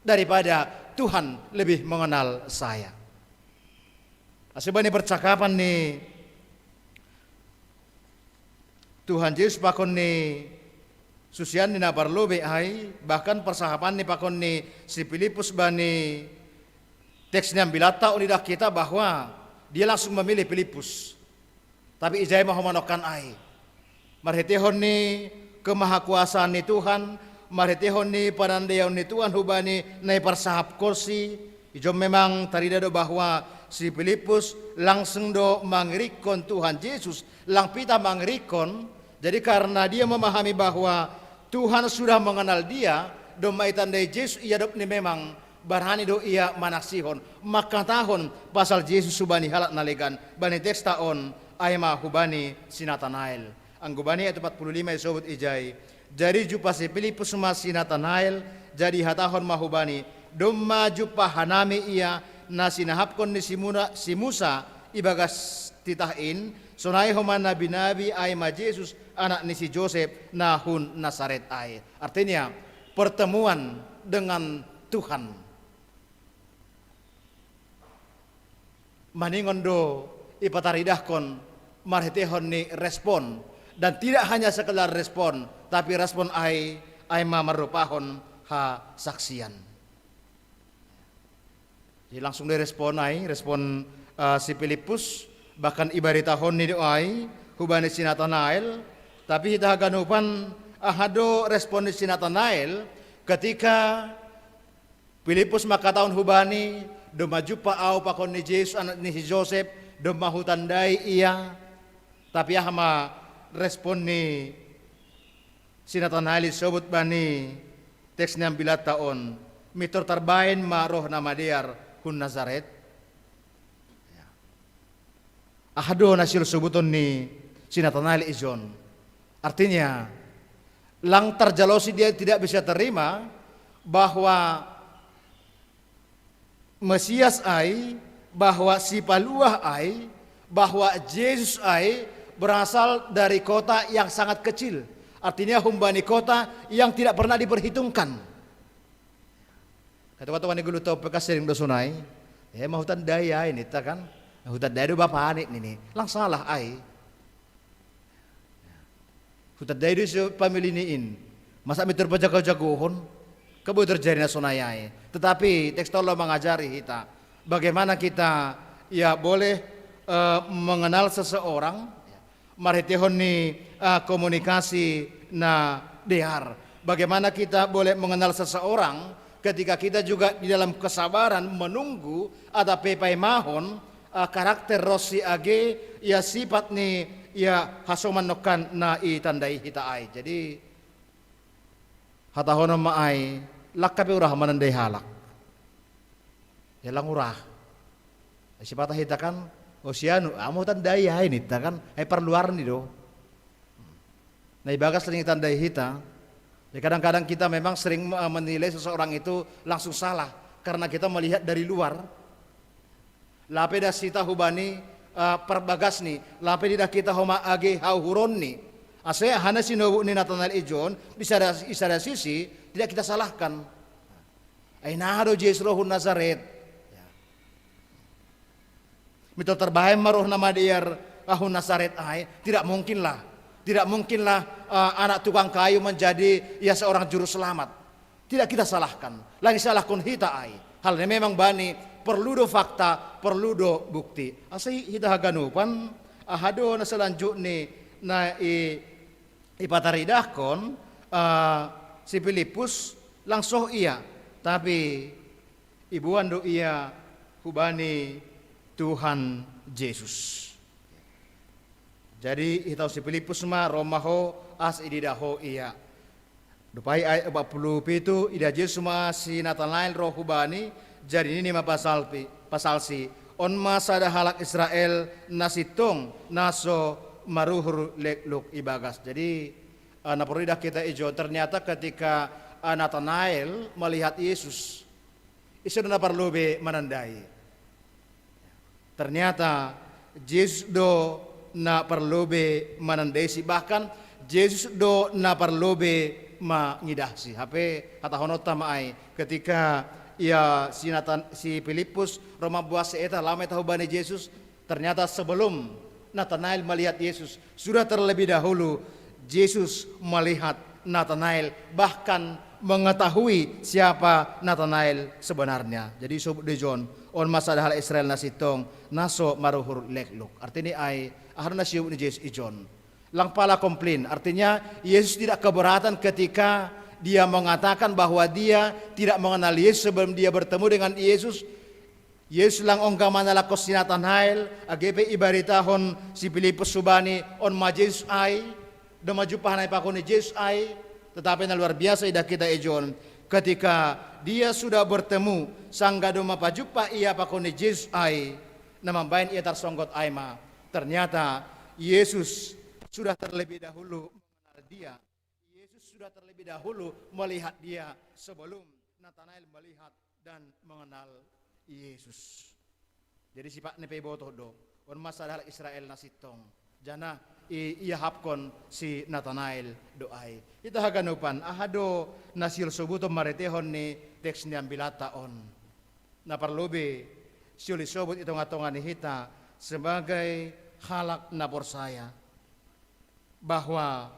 daripada Tuhan lebih mengenal saya. Asibani percakapan ni Tuhan Yesus pakon ni susian ni naparlobe ai bahkan persahapan ni pakon ni si Filipus bani teksnya ambilata unidah kita bahwa dia langsung memilih Filipus. Tapi ijai mau manokan ai. Marhetehon ni kemahakuasaan ni Tuhan marhetehon ni panandaion ni Tuhan hubani nai persahap kursi ijo memang tarida do bahwa si Filipus langsung do mangrikon Tuhan Yesus lang pita mangrikon. Jadi karena dia memahami bahwa Tuhan sudah mengenal dia do maitandai Yesus ia dok ni memang barhani do ia manaksihon maka tahun pasal Yesus subani halak nalegan bani tekstaon ayma hubani sinatanael anggubani ayat 45 sobut ijai. Jadi jumpa si Filipus masih Nathanael jadi hatahon mahubani domma jumpa hanami ia nasinahapkon ni si Musa ibagas titahin sonai homan nabi-nabi ay ma Yesus anak ni si Joseph nahun Nazaret ay. Artinya pertemuan dengan Tuhan maningon do ipataridahkon marhetehon ni respon, dan tidak hanya sekedar respon, tapi respon ai marupahon ha saksian. Jadi langsung direspon respon si Filipus, bahkan ibaritahon ni doai hubani si Nathanael, tapi kita ganupan ahado respon si Nathanael ketika Filipus makataon hubani do maju paau pakon ni Yesus anak ni si Joseph do mahutandai ia, tapi ahma respon ni si Nathanael sebut bani teks 16 tahun mitur tarbain maroh nama diar hun Nazaret. Ahado nasil sebuton ni si Nathanael ijon. Artinya lang terjalosi dia tidak bisa terima bahwa Mesias ai, bahwa si Paluah ai, bahwa Yesus ai berasal dari kota yang sangat kecil. Artinya humbani kota yang tidak pernah diperhitungkan. Kata-kata wani gulu tau pekas sering dosunai, mahutan daya ini ta kan? Hutan daya do bapak anik ini, lang salah ai. Hutan daya do pamiliniin, masa mitur pajago-jagohon, kebo terjadi na sunayai. Tetapi teks tolo mengajari kita bagaimana kita boleh mengenal seseorang, marhetehon ni komunikasi na dehar. Bagaimana kita boleh mengenal seseorang ketika kita juga di dalam kesabaran menunggu ada pepai mahon karakter rosi age sifat ni hasoman nokan na itandai hita ai. Jadi hatahono maai lakape urah manandai halak. Lang urah. Sifat hita kan osianu amo tandai ai ni ta kan ai perluar ni do. Nah ibagas sering tandai hita. Ya kadang-kadang kita memang sering menilai seseorang itu langsung salah karena kita melihat dari luar. Lape dah sita hubani perbagas ni, lape dah kita homa age hauhuron ni. Asya hana sinobu ni Nathanael ijon isada sisi tidak kita salahkan. Ai nahado Yesus rohun Nazaret. Mito terbaik maroh nama diar ahun Nazaret ai tidak mungkinlah. Tidak mungkinlah anak tukang kayu menjadi seorang juru selamat. Tidak kita salahkan. Lagi salahkan hita ai. Hal ini memang bani perlu do fakta, perlu do bukti. Asai hita haganupan ahado na selanjut ni na ipataridahkon si Filipus langsung ia. Tapi ibuan do ia hubani Tuhan Yesus. Jadi hitau si Filipus ma romaho as ididaho iya. Dupai ayat 47 ida Yesus ma si Nathanael roh hubani jadi ini ma pasal si on masa ada halak Israel nasitong naso maruhur lekluk ibagas. Jadi napuridah kita ijo ternyata ketika Nathanael melihat Yesus isu na perlu be menandai. Ternyata Yesus do na perlobe manandesi, bahkan Yesus do na perlobe mangidahsi. Hape kata honota maai ketika si Filipus Roma buas eta lama tahu bani Yesus, ternyata sebelum Nathanael melihat Yesus sudah terlebih dahulu Yesus melihat Nathanael, bahkan mengetahui siapa Nathanael sebenarnya. Jadi sobat de John on masa hal Israel nasitong naso maruhur lekluk. Artinya ai harna siu ni Yesus ijon. Lang pala komplain. Artinya Yesus tidak keberatan ketika dia mengatakan bahwa dia tidak mengenal Yesus sebelum dia bertemu dengan Yesus. Yesus lang ongga manalakos si Nathanael agepe ibaritahon si Filipus subani on ma Yesus ai do maju pahanay pa ni Yesus ai. Tetapi na luar biasa idah kita ijon ketika dia sudah bertemu sangga do mapajupa ia pa ni Yesus ai namambayan ia tarsonggot ai ma. Ternyata Yesus sudah terlebih dahulu mengenal dia. Yesus sudah terlebih dahulu melihat dia sebelum Nathanael melihat dan mengenal Yesus. Jadi sifat nepe botoh do. On masalah Israel nasitong. Jana ia hapkon si Nathanael doai. Ita haganupan ahado nasil subuto maretehon ni teks ni ambilata on. Na perlobe siuli sobut itong atongan ni hita sebagai halak napor saya bahwa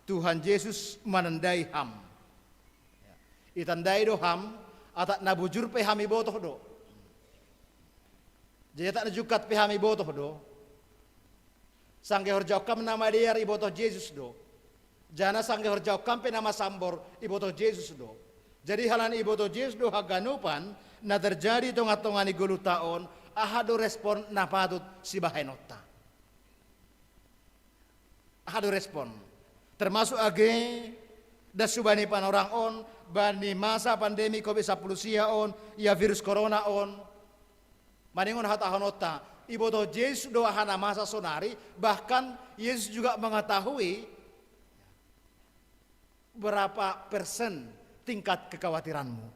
Tuhan Yesus menandai ham. Itandai do ham atak nabujur pe hami botoh do. Jadi tak najukat pe hami botoh do. Sangge horjau kam nama dia ibotoh Yesus do. Jana sangge horjau kam pe nama sambor ibotoh Yesus do. Jadi halan ibotoh Yesus do haganupan na terjadi tonga-tongani gulu taon ahado respon na patut si bahenota. Ahado respon termasuk age dasubani panorang on bani masa pandemi COVID-19 on ya virus corona on maningon hatahonota ibotoh Yesus do hana masa sonari, bahkan Yesus juga mengetahui berapa persen tingkat kekhawatiranmu.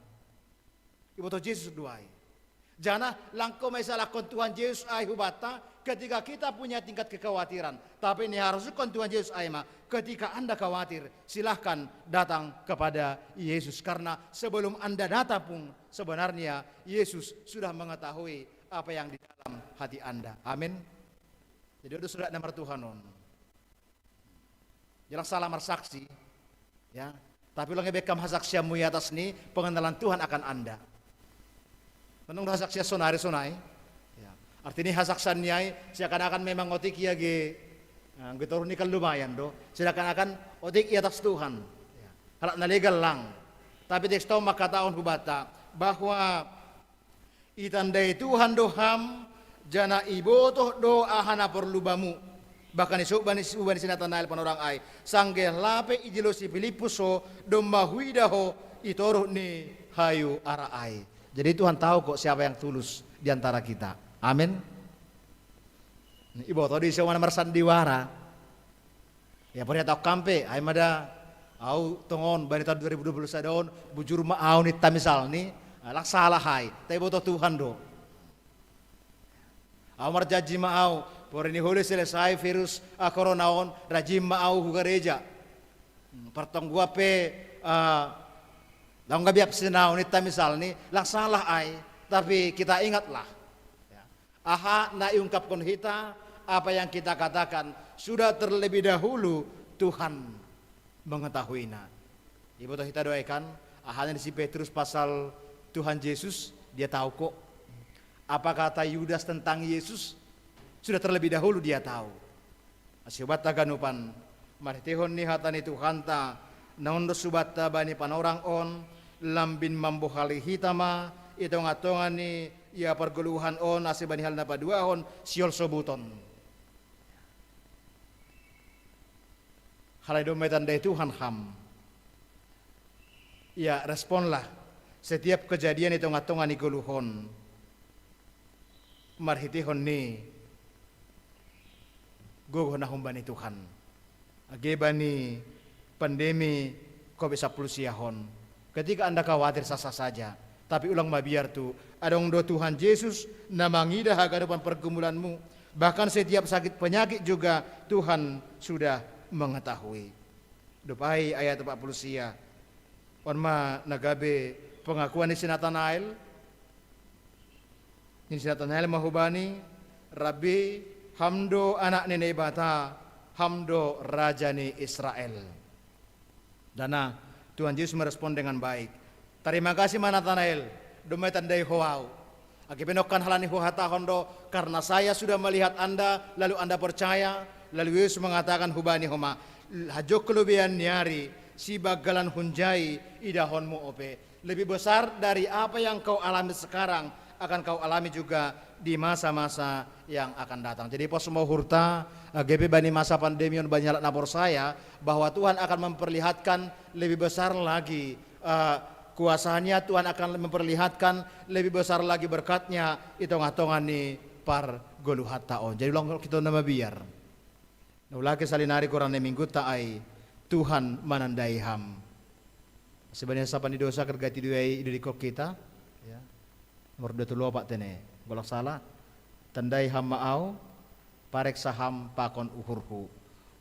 Ibotoh Yesus doai. Jana langko masalah kon Tuhan Yesus ai hubata ketika kita punya tingkat kekhawatiran. Tapi ini harus kon Tuhan Yesus ai mah ketika Anda khawatir silahkan datang kepada Yesus. Karena sebelum Anda datang pun sebenarnya Yesus sudah mengetahui apa yang di dalam hati Anda. Amin. Jadi itu sudah nomor Tuhan on. Jangan salah bersaksi, ya. Tapi lo ngebekam hasaksiamu atas ini pengenalan Tuhan akan Anda. Menung hasaksia sonari. Ya. Artinya hasaksannya seakan-akan memang otik ya ge. Nah, gitu ini kan lumayan do. Seakan-akan otik i atas Tuhan. Ya. Halak na legal lang. Tapi teks tau maka taon hubata bahwa itandai Tuhan doham jana ibotoh do ahana perlubamu. Bahkan isu bani sinatanail panorang ai sangge lape ijilo si Filipus so domba huidaho itoruh ni hayu ara ai. Jadi Tuhan tahu kok siapa yang tulus di antara kita. Amin. Ibotoh di sewana mersandiwara. Ya pernah tahu kampe ai mada au tongon bani tahun 2020 sadon bujur ma au ni tamisal ni lak salah hai. Tapi ibotoh Tuhan do. Au marjaji ma au por ini hole selesai virus corona on rajim ma au ku gereja. Partong gua pe lang gabi absinaw nita misal ni lang salah ay tapi kita ingatlah ya. Aha na iungkap kon kita apa yang kita katakan sudah terlebih dahulu Tuhan mengetahuinya. Ibu kita doakan ahanya di si Petrus pasal Tuhan Yesus dia tahu kok apa kata Yudas tentang Yesus sudah terlebih dahulu dia tahu. Asyubat taganupan maritihon ni hatani Tuhan ta naon subata bani panorang on lambin mambohali hitama itong atongan ni ia pergeluhan on asibani hal napa dua on siol sobuton halai dometan dari Tuhan ham ya responlah setiap kejadian itong atongan ni guluhon marhitihon ni gogo na humbani Tuhan agebani pandemi COVID-19 siahon. Ketika Anda khawatir sah-sah saja, tapi ulang mabiar tu adong do Tuhan Yesus na mangidah hadapan pergumulanmu. Bahkan setiap sakit penyakit juga Tuhan sudah mengetahui. Dupai ayat 40 sia. Orma nagabe pengakuan di Sinatanail. Di Sinatanail mahubani Rabbi hamdo anak nene bata hamdo rajani Israel. Dana Tuhan Yesus merespon dengan baik. Terima kasih Nathanael, domai tandai hoau. Aki penokkan halani hohata hondo karena saya sudah melihat Anda lalu Anda percaya. Lalu Yesus mengatakan hubani homa hajok kelebihan nyari si bagalan hunjai idahonmu ope. Lebih besar dari apa yang kau alami sekarang akan kau alami juga di masa-masa yang akan datang. Jadi pos mau hurta GP bani masa pandemi on banyak nabor saya bahwa Tuhan akan memperlihatkan lebih besar lagi kuasanya, Tuhan akan memperlihatkan lebih besar lagi berkatnya itongan-tongan ni par goluhat taon. Jadi long kita nama biar. Ulake salinari korang minggu taai Tuhan menandai ham. Sebenarnya sapa ni dosa kergati duai di kok kita ya. Nomor 22 Pak tene. Golak salah tandai ham maau parek saham pakon uhurhu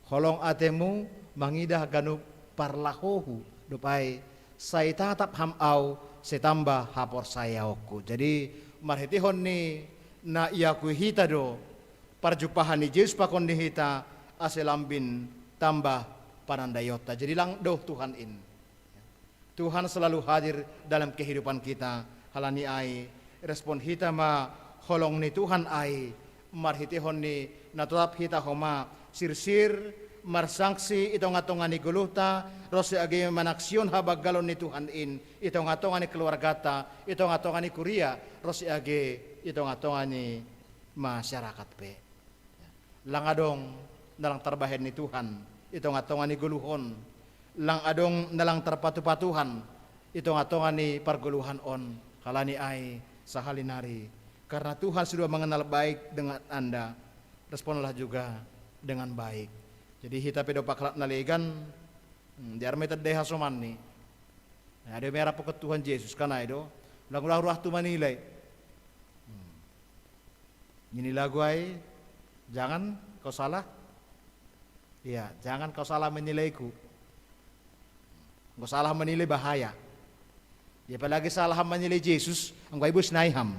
holong atemu mangidah ganu parlahohu dupai saya tatap ham au setambah hapor saya oku. Jadi marhetihon ni na iaku hita do parjupahan ni Yesus pakon ni hita aselambin tambah panandayota. Jadi lang doh Tuhan in. Tuhan selalu hadir dalam kehidupan kita. Halani ai respon hita ma holong ni Tuhan ai marhitihon ni natutap hita homa sirsir marsangsi itong atongan ni guluta rosi agi manaksyon habag galon ni Tuhan in itong atongan ni keluargata itong atongan ni kuria rosi agi itong atongan ni masyarakat pe lang adong nalang tarbahen ni Tuhan itong atongan ni guluhon lang adong nalang terpatu-patuhan itong atongan ni parguluhan on kalani ay sahalinari karena Tuhan sudah mengenal baik dengan Anda responlah juga dengan baik. Jadi hita pedo paklat nalegan diar meta deha soman ni. Nah, ada merah pokok Tuhan Yesus kana itu lagu ruah tu manilai. Ini lagu ai jangan kau salah. Iya, jangan kau salah menilaiku. Kau salah menilai bahaya. Ya apalagi salah menilai Yesus, engkau ibu snaiham.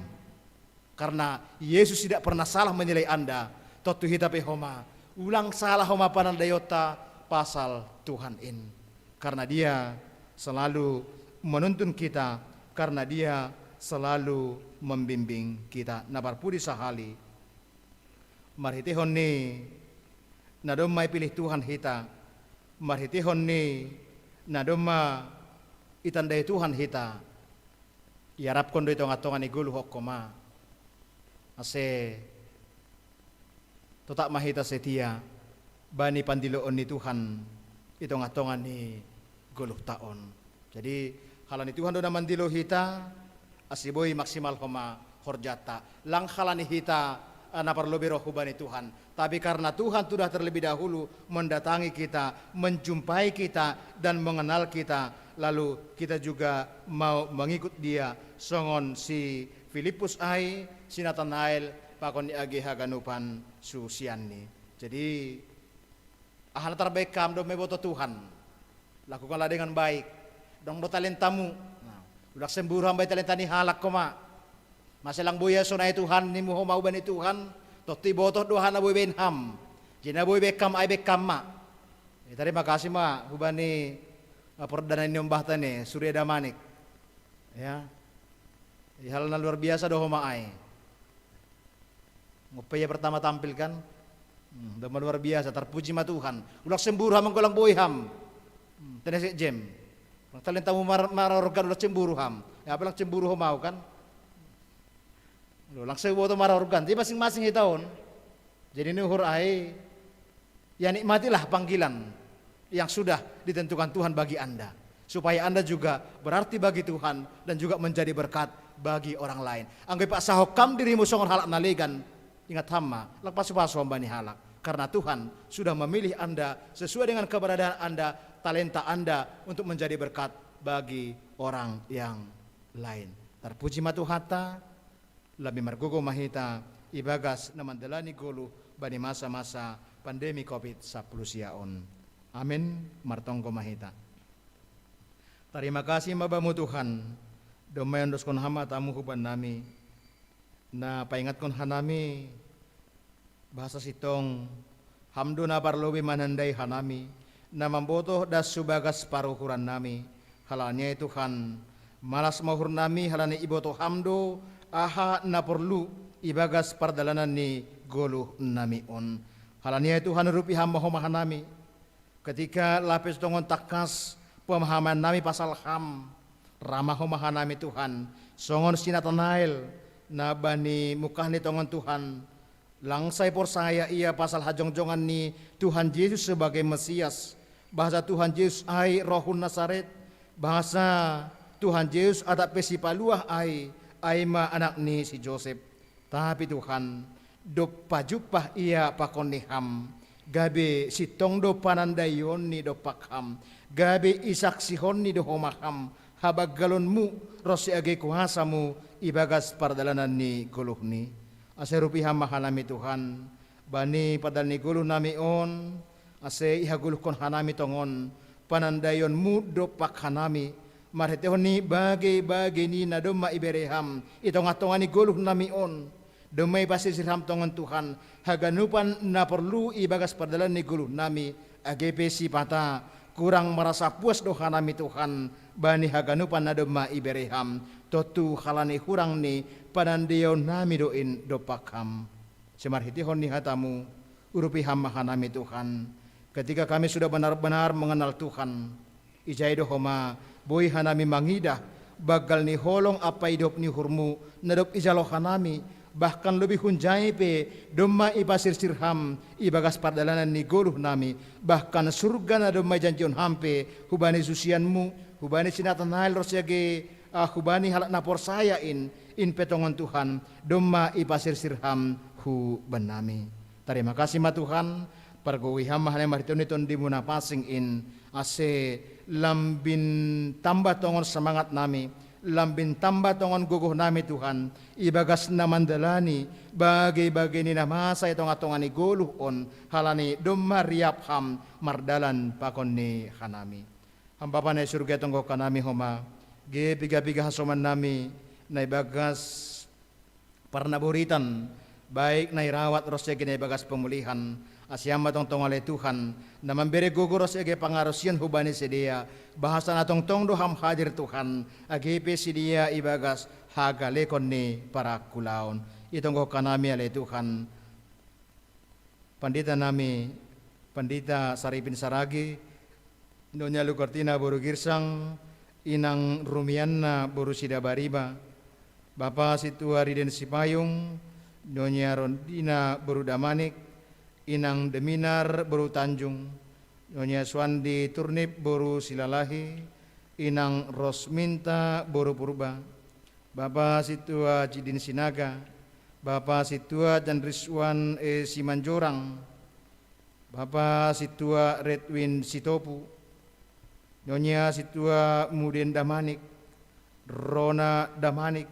Karena Yesus tidak pernah salah menilai Anda. Totu hita pehoma, ulang salah homa panandayota pasal Tuhan in. Karena Dia selalu menuntun kita, karena Dia selalu membimbing kita. Nabarpudi sahali, marhitihon ni nadomai pilih Tuhan hita, marhitihon ni nadoma itandai Tuhan hita. Yarap kondo itong atongan ni gulu hokoma. Ase totak mahita setia bani pandiloon ni Tuhan itong atongan ni guluh taon. Jadi halani Tuhan do naman dilo hita asiboy maksimal homa horjata. Lang halani hita naparlobiro hubani Tuhan. Tapi karena Tuhan sudah terlebih dahulu mendatangi kita, menjumpai kita dan mengenal kita, lalu kita juga mau mengikut Dia. Songon si Filipus ai si Nathanael pakon agi haganupan susianni. Jadi ahal terbaik kam do meboto Tuhan. Lakukanlah dengan baik. Dong do talentamu. Nah, udah sembuh hamba talenta ni halak koma. Masalang buya sunai Tuhan ni muho mau bani Tuhan. Toti botoh dohan abu benham. Jina boy bekam ai bekam ma. Terima kasih ma hubani perdana ini mbah tane Surya Damanik. Ya. Hal luar biasa doh ma ai. Ngupaya pertama tampilkan doma luar biasa terpuji ma Tuhan. Ulah semburu ham golang boy ham. Tenesek jem. Talentamu marorgan ulah cemburu ham. Ya apalang cemburu mau kan? Langsung boto marorgan. Jadi masing-masing hitahun. Jadi nuhur ai ya nikmatilah panggilan yang sudah ditentukan Tuhan bagi Anda. Supaya Anda juga berarti bagi Tuhan dan juga menjadi berkat bagi orang lain. Anggap sahokam dirimu songon halak nalegan. Ingat hama, lepas bani halak. Karena Tuhan sudah memilih Anda sesuai dengan keberadaan Anda, talenta Anda untuk menjadi berkat bagi orang yang lain. Terpuji matuhata, lebih mergogo mahita, ibagas namandelani golu bani masa-masa pandemi COVID-19 siaon. Amin, martonggo mahita. Terima kasih mabamu Tuhan, domain doskon hama tamu huban nami, na paingatkon hanami, bahasa sitong, hamdu na parlobi manandai hanami, na mamboto das subagas paruhuran nami, halanya Tuhan, malas mahur nami halani iboto hamdo, aha na perlu ibagas pardalanan ni goluh nami on. Halanya Tuhan rupi hamba homahan nami, ketika lapis tongon takas, pemahaman nami pasal ham ramah homahan nami Tuhan songon sinatanail na bani mukah ni tongon Tuhan langsai por saya ia pasal hajong-jongan ni Tuhan Yesus sebagai Mesias bahasa Tuhan Yesus ai rohun Nasaret bahasa Tuhan Yesus ada pesi paluah ai ma anak ni si Joseph tapi Tuhan do pajupah ia pakon ni ham gabe sitong do panandayon ni do pakham gabe isaksihon ni do homaham habag galonmu rosi age kuhasamu ibagas pardalanan ni guluh ni ase rupiham mahanami Tuhan bani padal ni guluh nami on ase ihaguluh kon hanami tongon panandayon mu do pakhanami marhetehon ni bagi ni nadoma ibereham itong atongan ni guluh nami on Demai pasir sirham tongan Tuhan, haganupan na perlu ibagas perdalan ni gulu nami, AGP si pata, kurang merasa puas doha nami Tuhan, bani haganupan na dema ibereham, totu halani kurang ni panandio nami doin dopakam. Semarhitihon ni hatamu, urupi hamahan nami Tuhan. Ketika kami sudah benar-benar mengenal Tuhan, ijai dohoma, boy hanami mangidah, bagal ni holong apa hidup ni hurmu, nadop ijaloh hanami, bahkan lebih hunjai pe doma ipasir sirham ibagas pardalanan ni goluh nami, bahkan surga na doma janjion hampe hubani susianmu, hubani sinatan nail rosyage hubani halak napor saya in petongan Tuhan doma ipasir sirham hu benami. Terima kasih ma Tuhan pergowi hama halai maritoniton di muna pasing in ase lambin tambah tongon semangat nami, lambin tambah tongon guguh nami Tuhan, ibagas na mandalani bagai-bagai ni namasa itong atongan ni goluh on halani doma riap ham mardalan pakon ni hanami. Hampapa na surga tonggo kanami homa, ge piga-piga hasoman nami na ibagas parnaburitan, baik na irawat rosya na ibagas pemulihan, asyama tong tongale Tuhan, na memberi guguros age pangarosian hubani sedia, bahasa na tong doham hadir Tuhan, agipe sedia ibagas hagalekon ni para kulaon. Itonggo kanami ale Tuhan, pandita nami, pandita Saripin Saragi, Nyonya Lukartina Boru Girsang, Inang Rumianna Boru Sida Bariba, Bapak Situa Riden Sipayung, Nyonya Rondina Boru Damanik, Inang Deminar Boru Tanjung, Nyonya Swandi Turnip Boru Silalahi, Inang Rosminta Boru Purba, Bapak Situa Cidin Sinaga, Bapak Situa dan Rizwan Simanjorang, Bapak Situa Redwin Sitopu, Nyonya Situa Mudin Damanik, Rona Damanik,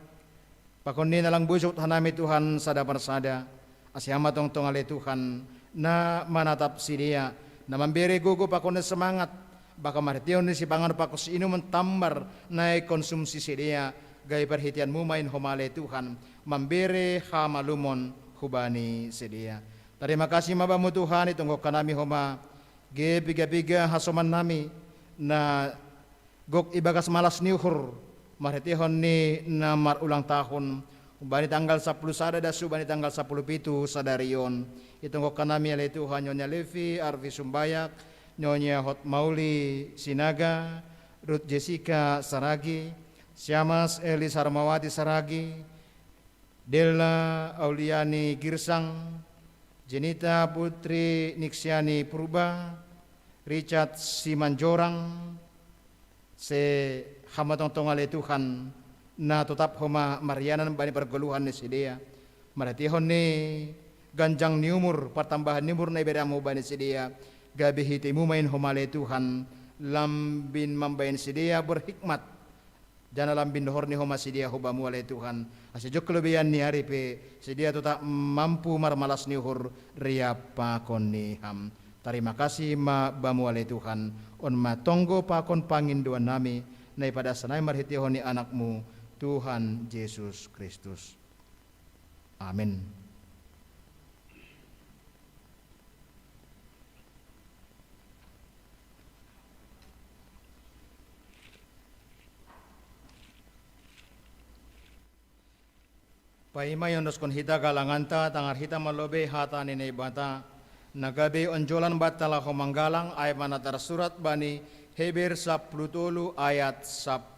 pakonni nalang busuk hanami Tuhan sada persada, asyama tong ale Tuhan, na manatap sidia, na memberi gugu pakonni semangat, baka martion ni si pangan pakos inu mentambar naik konsumsi sidia, gay perhatian mumain homale Tuhan, memberi hamalumon hubani sidia. Terima kasih mabamu Tuhan, itunggo kanami homa, ge piga-piga hasoman nami, na gok ibagas malas niuhur marhetihon ni namar ulang tahun bani tanggal 10 sada dasu bani tanggal 10 pitu sadarion itu gok kanami ale Tuhan Nyonya Levi Arvi Sumbayak, Nyonya Hot Mauli Sinaga, Ruth Jessica Saragi, Syamas Eli Sarmawati Saragi, Della Auliani Girsang, Jenita Putri Niksiani Purba, Richard Simanjorang, se hamatong tongale Tuhan na tetap homa Marianan bani pergoluhan ni sedia, maratihon ni ganjang ni umur pertambahan ni umur na iberamu bani sedia, gabi hitimu main homale Tuhan, lambin mambain sedia berhikmat, jana lambin dohor ni homa sedia hubamu ale Tuhan, asejuk kelebihan ni hari pe sedia tetap mampu marmalas ni uhur riap pakon ni ham. Terima kasih ma bamu ale Tuhan, on ma tonggo pakon panginduan nami, nai pada sanai marhitihoni anakmu, Tuhan Yesus Kristus. Amin. Paimay ondoskon hita galanganta, tangar hita malobe hata ninay bata, nagabe onjolan batala homanggalang ay manatar surat bani Heber 10 ayat 10.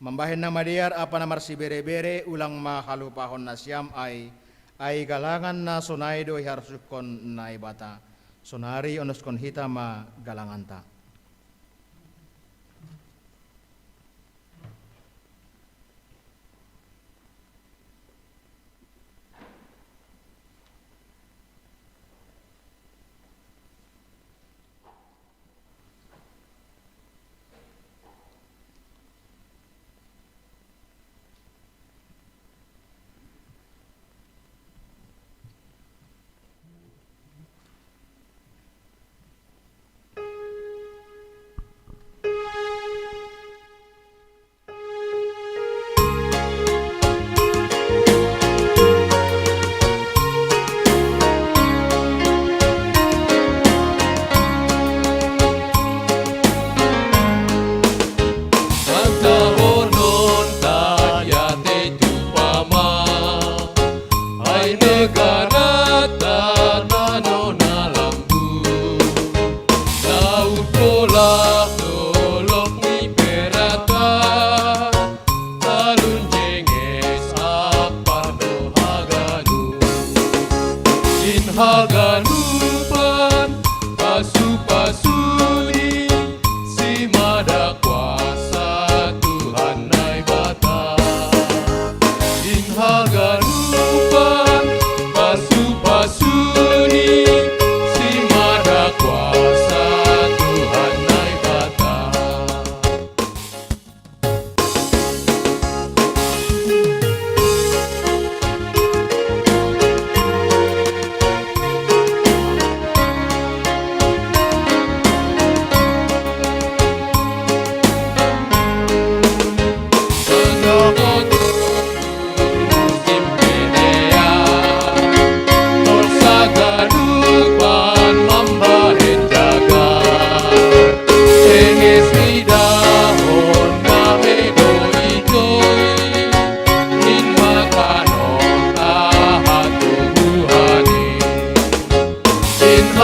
Mambahin na madiar apa namar si bere-bere ulang mahalupahon na siyam ay galangan na sonay do harsukon na ibata. Sonari onoskon hita ma galanganta.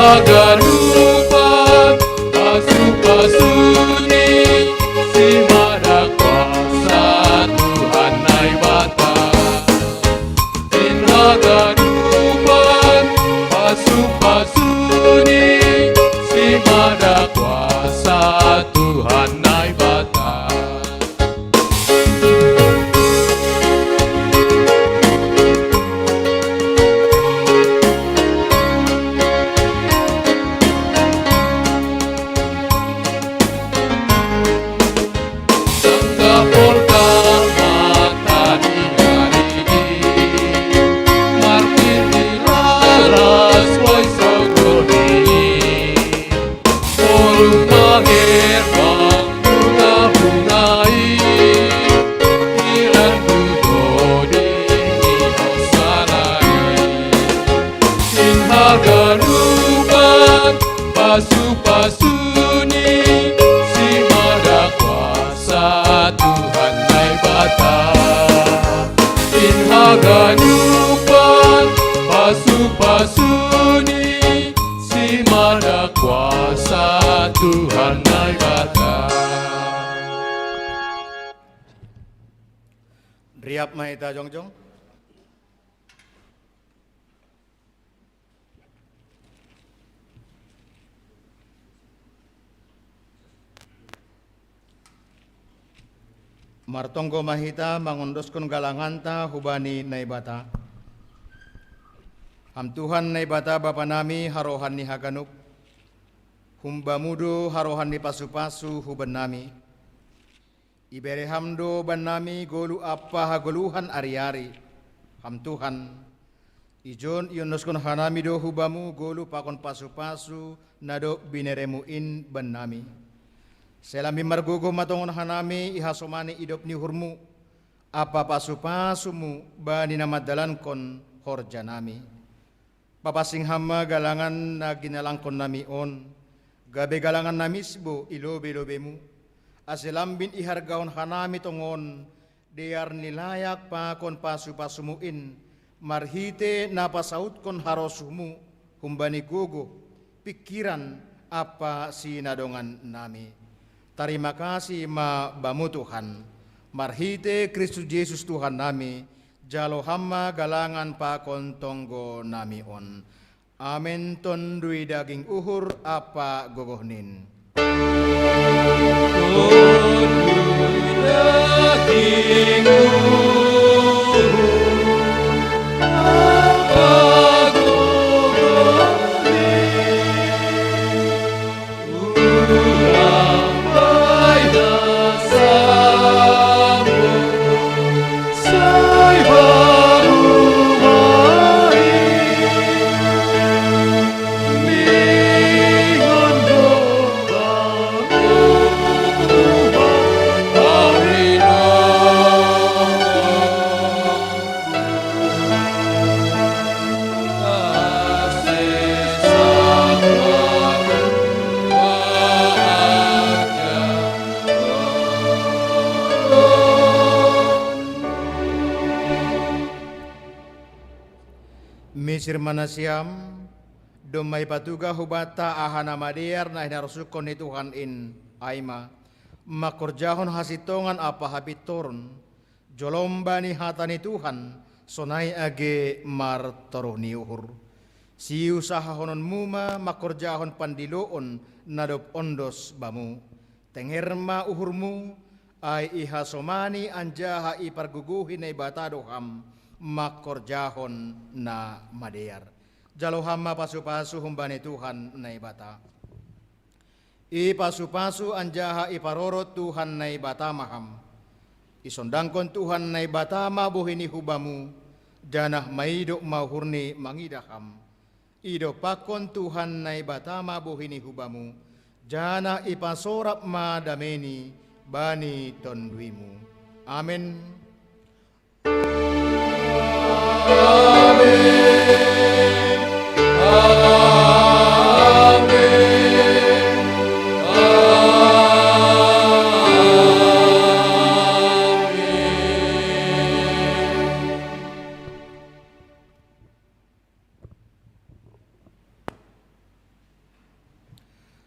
hagalupan pasu-pasuni si mada kuasa Tuhan naibata in hagalupan pasu-pasuni si mada kuasa Tuhan naibata. Pasu-pasuni si mada kuasa Tuhan naibata in hagalupan pasu-pasuni si mada kuasa Tuhan naibata. Riap mahita jongjong. Martonggo mahita mangondoskon galanganta hubani naibata. Ham Tuhan naibata Bapa nami harohan ni haganup. Humbamudo harohan ni pasu-pasu huban nami. Ibere hamdo ban nami golu apa hagoluhan ari-ari. Ham Tuhan. Ijon ionoskon hanami do hubamu golu pakon pasu-pasu nado bineremu in ban nami. Selami margogo matongon hanami ihasomani idop ni hurmu apa pasu-pasumu bani namadalan kon horja nami. Papasing hama galangan na ginalangkon nami on gabe galangan namisbo ilobe-lobemu aselambin ihargaon hanami tongon dear nilayak pakon pasu-pasumuin marhite napasaut kon harosumu humbani gogo pikiran apa sinadongan nami. Terima kasih ma bamu Tuhan. Marhite Kristus Yesus Tuhan nami. Jalo hama galangan pakon tonggo nami on. Amin tondui daging uhur apa gogohnin. Tondui daging uhur apa gogohnin. Misir manasiam domai patuga hubata ahana madiar na hinarusukon ni Tuhan in aima makorjahon hasitongan apa habitorn jolomba ni hata ni Tuhan sonai age martoro ni uhur si usaha honon muma makorjahon pandiloon nadop ondos bamu tengerma uhurmu ai ihasomani anjaha iparguguhi na ibatadoham makorjahon na madear jalohama pasu-pasu humbani Tuhan na ibata i pasu-pasu anjaha iparorot Tuhan na ibata maham isondangkon Tuhan na ibata mabuhini hubamu janah maidok mahurni mangidaham ido pakon Tuhan na ibata mabuhini hubamu janah ipasorap madameni bani tonduimu amin. Amin. Amin. Amin.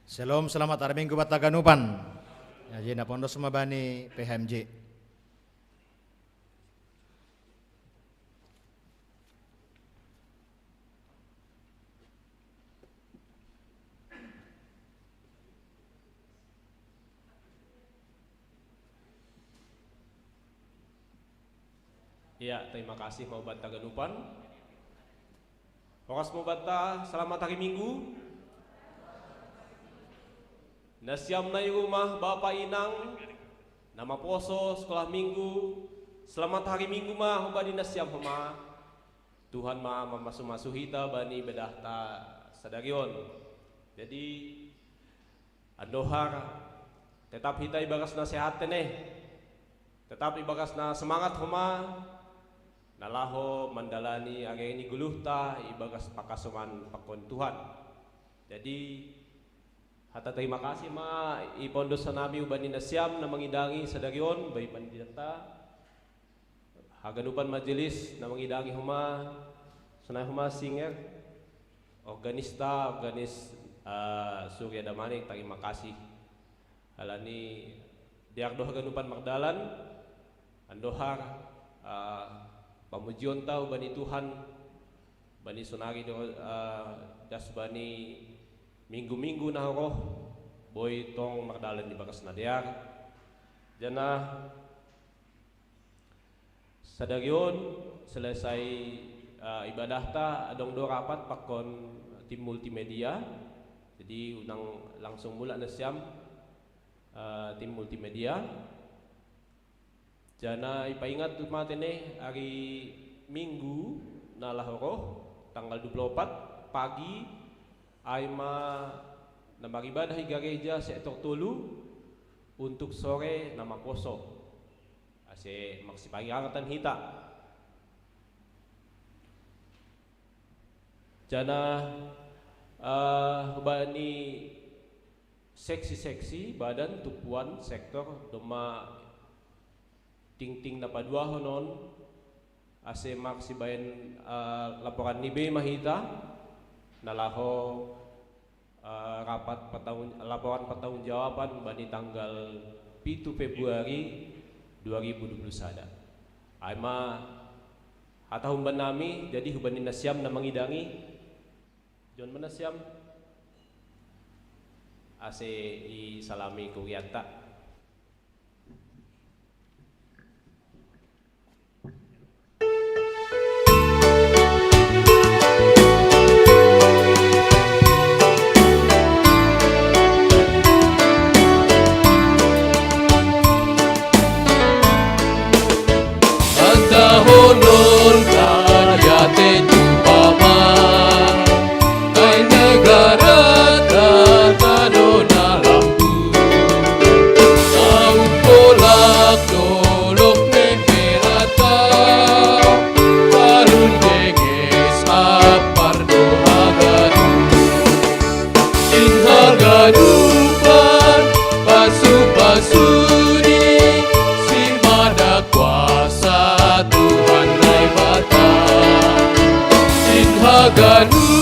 Shalom, selamat hari Minggu bata ganupan. Ya, jina pondok semua bani PHMJ. Ya, terima kasih mau bata ganupan. Oras mau bata, selamat hari Minggu. Nasiam na rumah Bapak Inang, nama poso sekolah Minggu. Selamat hari Minggu mah bani nasiam hema. Tuhan mah memasu-masu hita bani bedahta sadarion. Jadi andohar tetap hita ibagas na sehat tetap ibagas na semangat hema. Nalaho mandalani age ini guluhta ibagas pakasuman pakon Tuhan. Jadi hata terima kasih ma ipondos sa nabi ubani nasiam na mangidangi sa dagyon bay pandidata haganupan majelis na mangidangi huma sunay huma singer organis Surya Damanik terima kasih halani diakdo haganupan magdalan andohar pamujion tau bani Tuhan bani sunari das bani minggu-minggu na roh boy tong magdalan di bakas nadiar jana sadagyon selesai ibadah ta adong do rapat pakon tim multimedia jadi unang langsung mula na siam tim multimedia jana ipaingat matene hari Minggu na lahoroh tanggal 24 pagi Aima na maribadah gereja sektor Tulu untuk sore nama poso ase maksipagangatan hita jana bani seksi-seksi badan tupuan sektor doma ting-ting na padua honon ase maksibayan laporan nibe mahita nalaho rapat laporan pertanggungjawaban bani tanggal 7 Februari 2021. Aima hatahum banami jadi hubanin nasiam na mangidangi John manasiam ase i salami kuryata. Honon karyate tupama Kay negara tatano na lampu Ang polak dolok ne behata Parun denges apardo hagadu Inhagadupan pasu-pasuni Simada kuasa Tuhan naik bata Inhaganu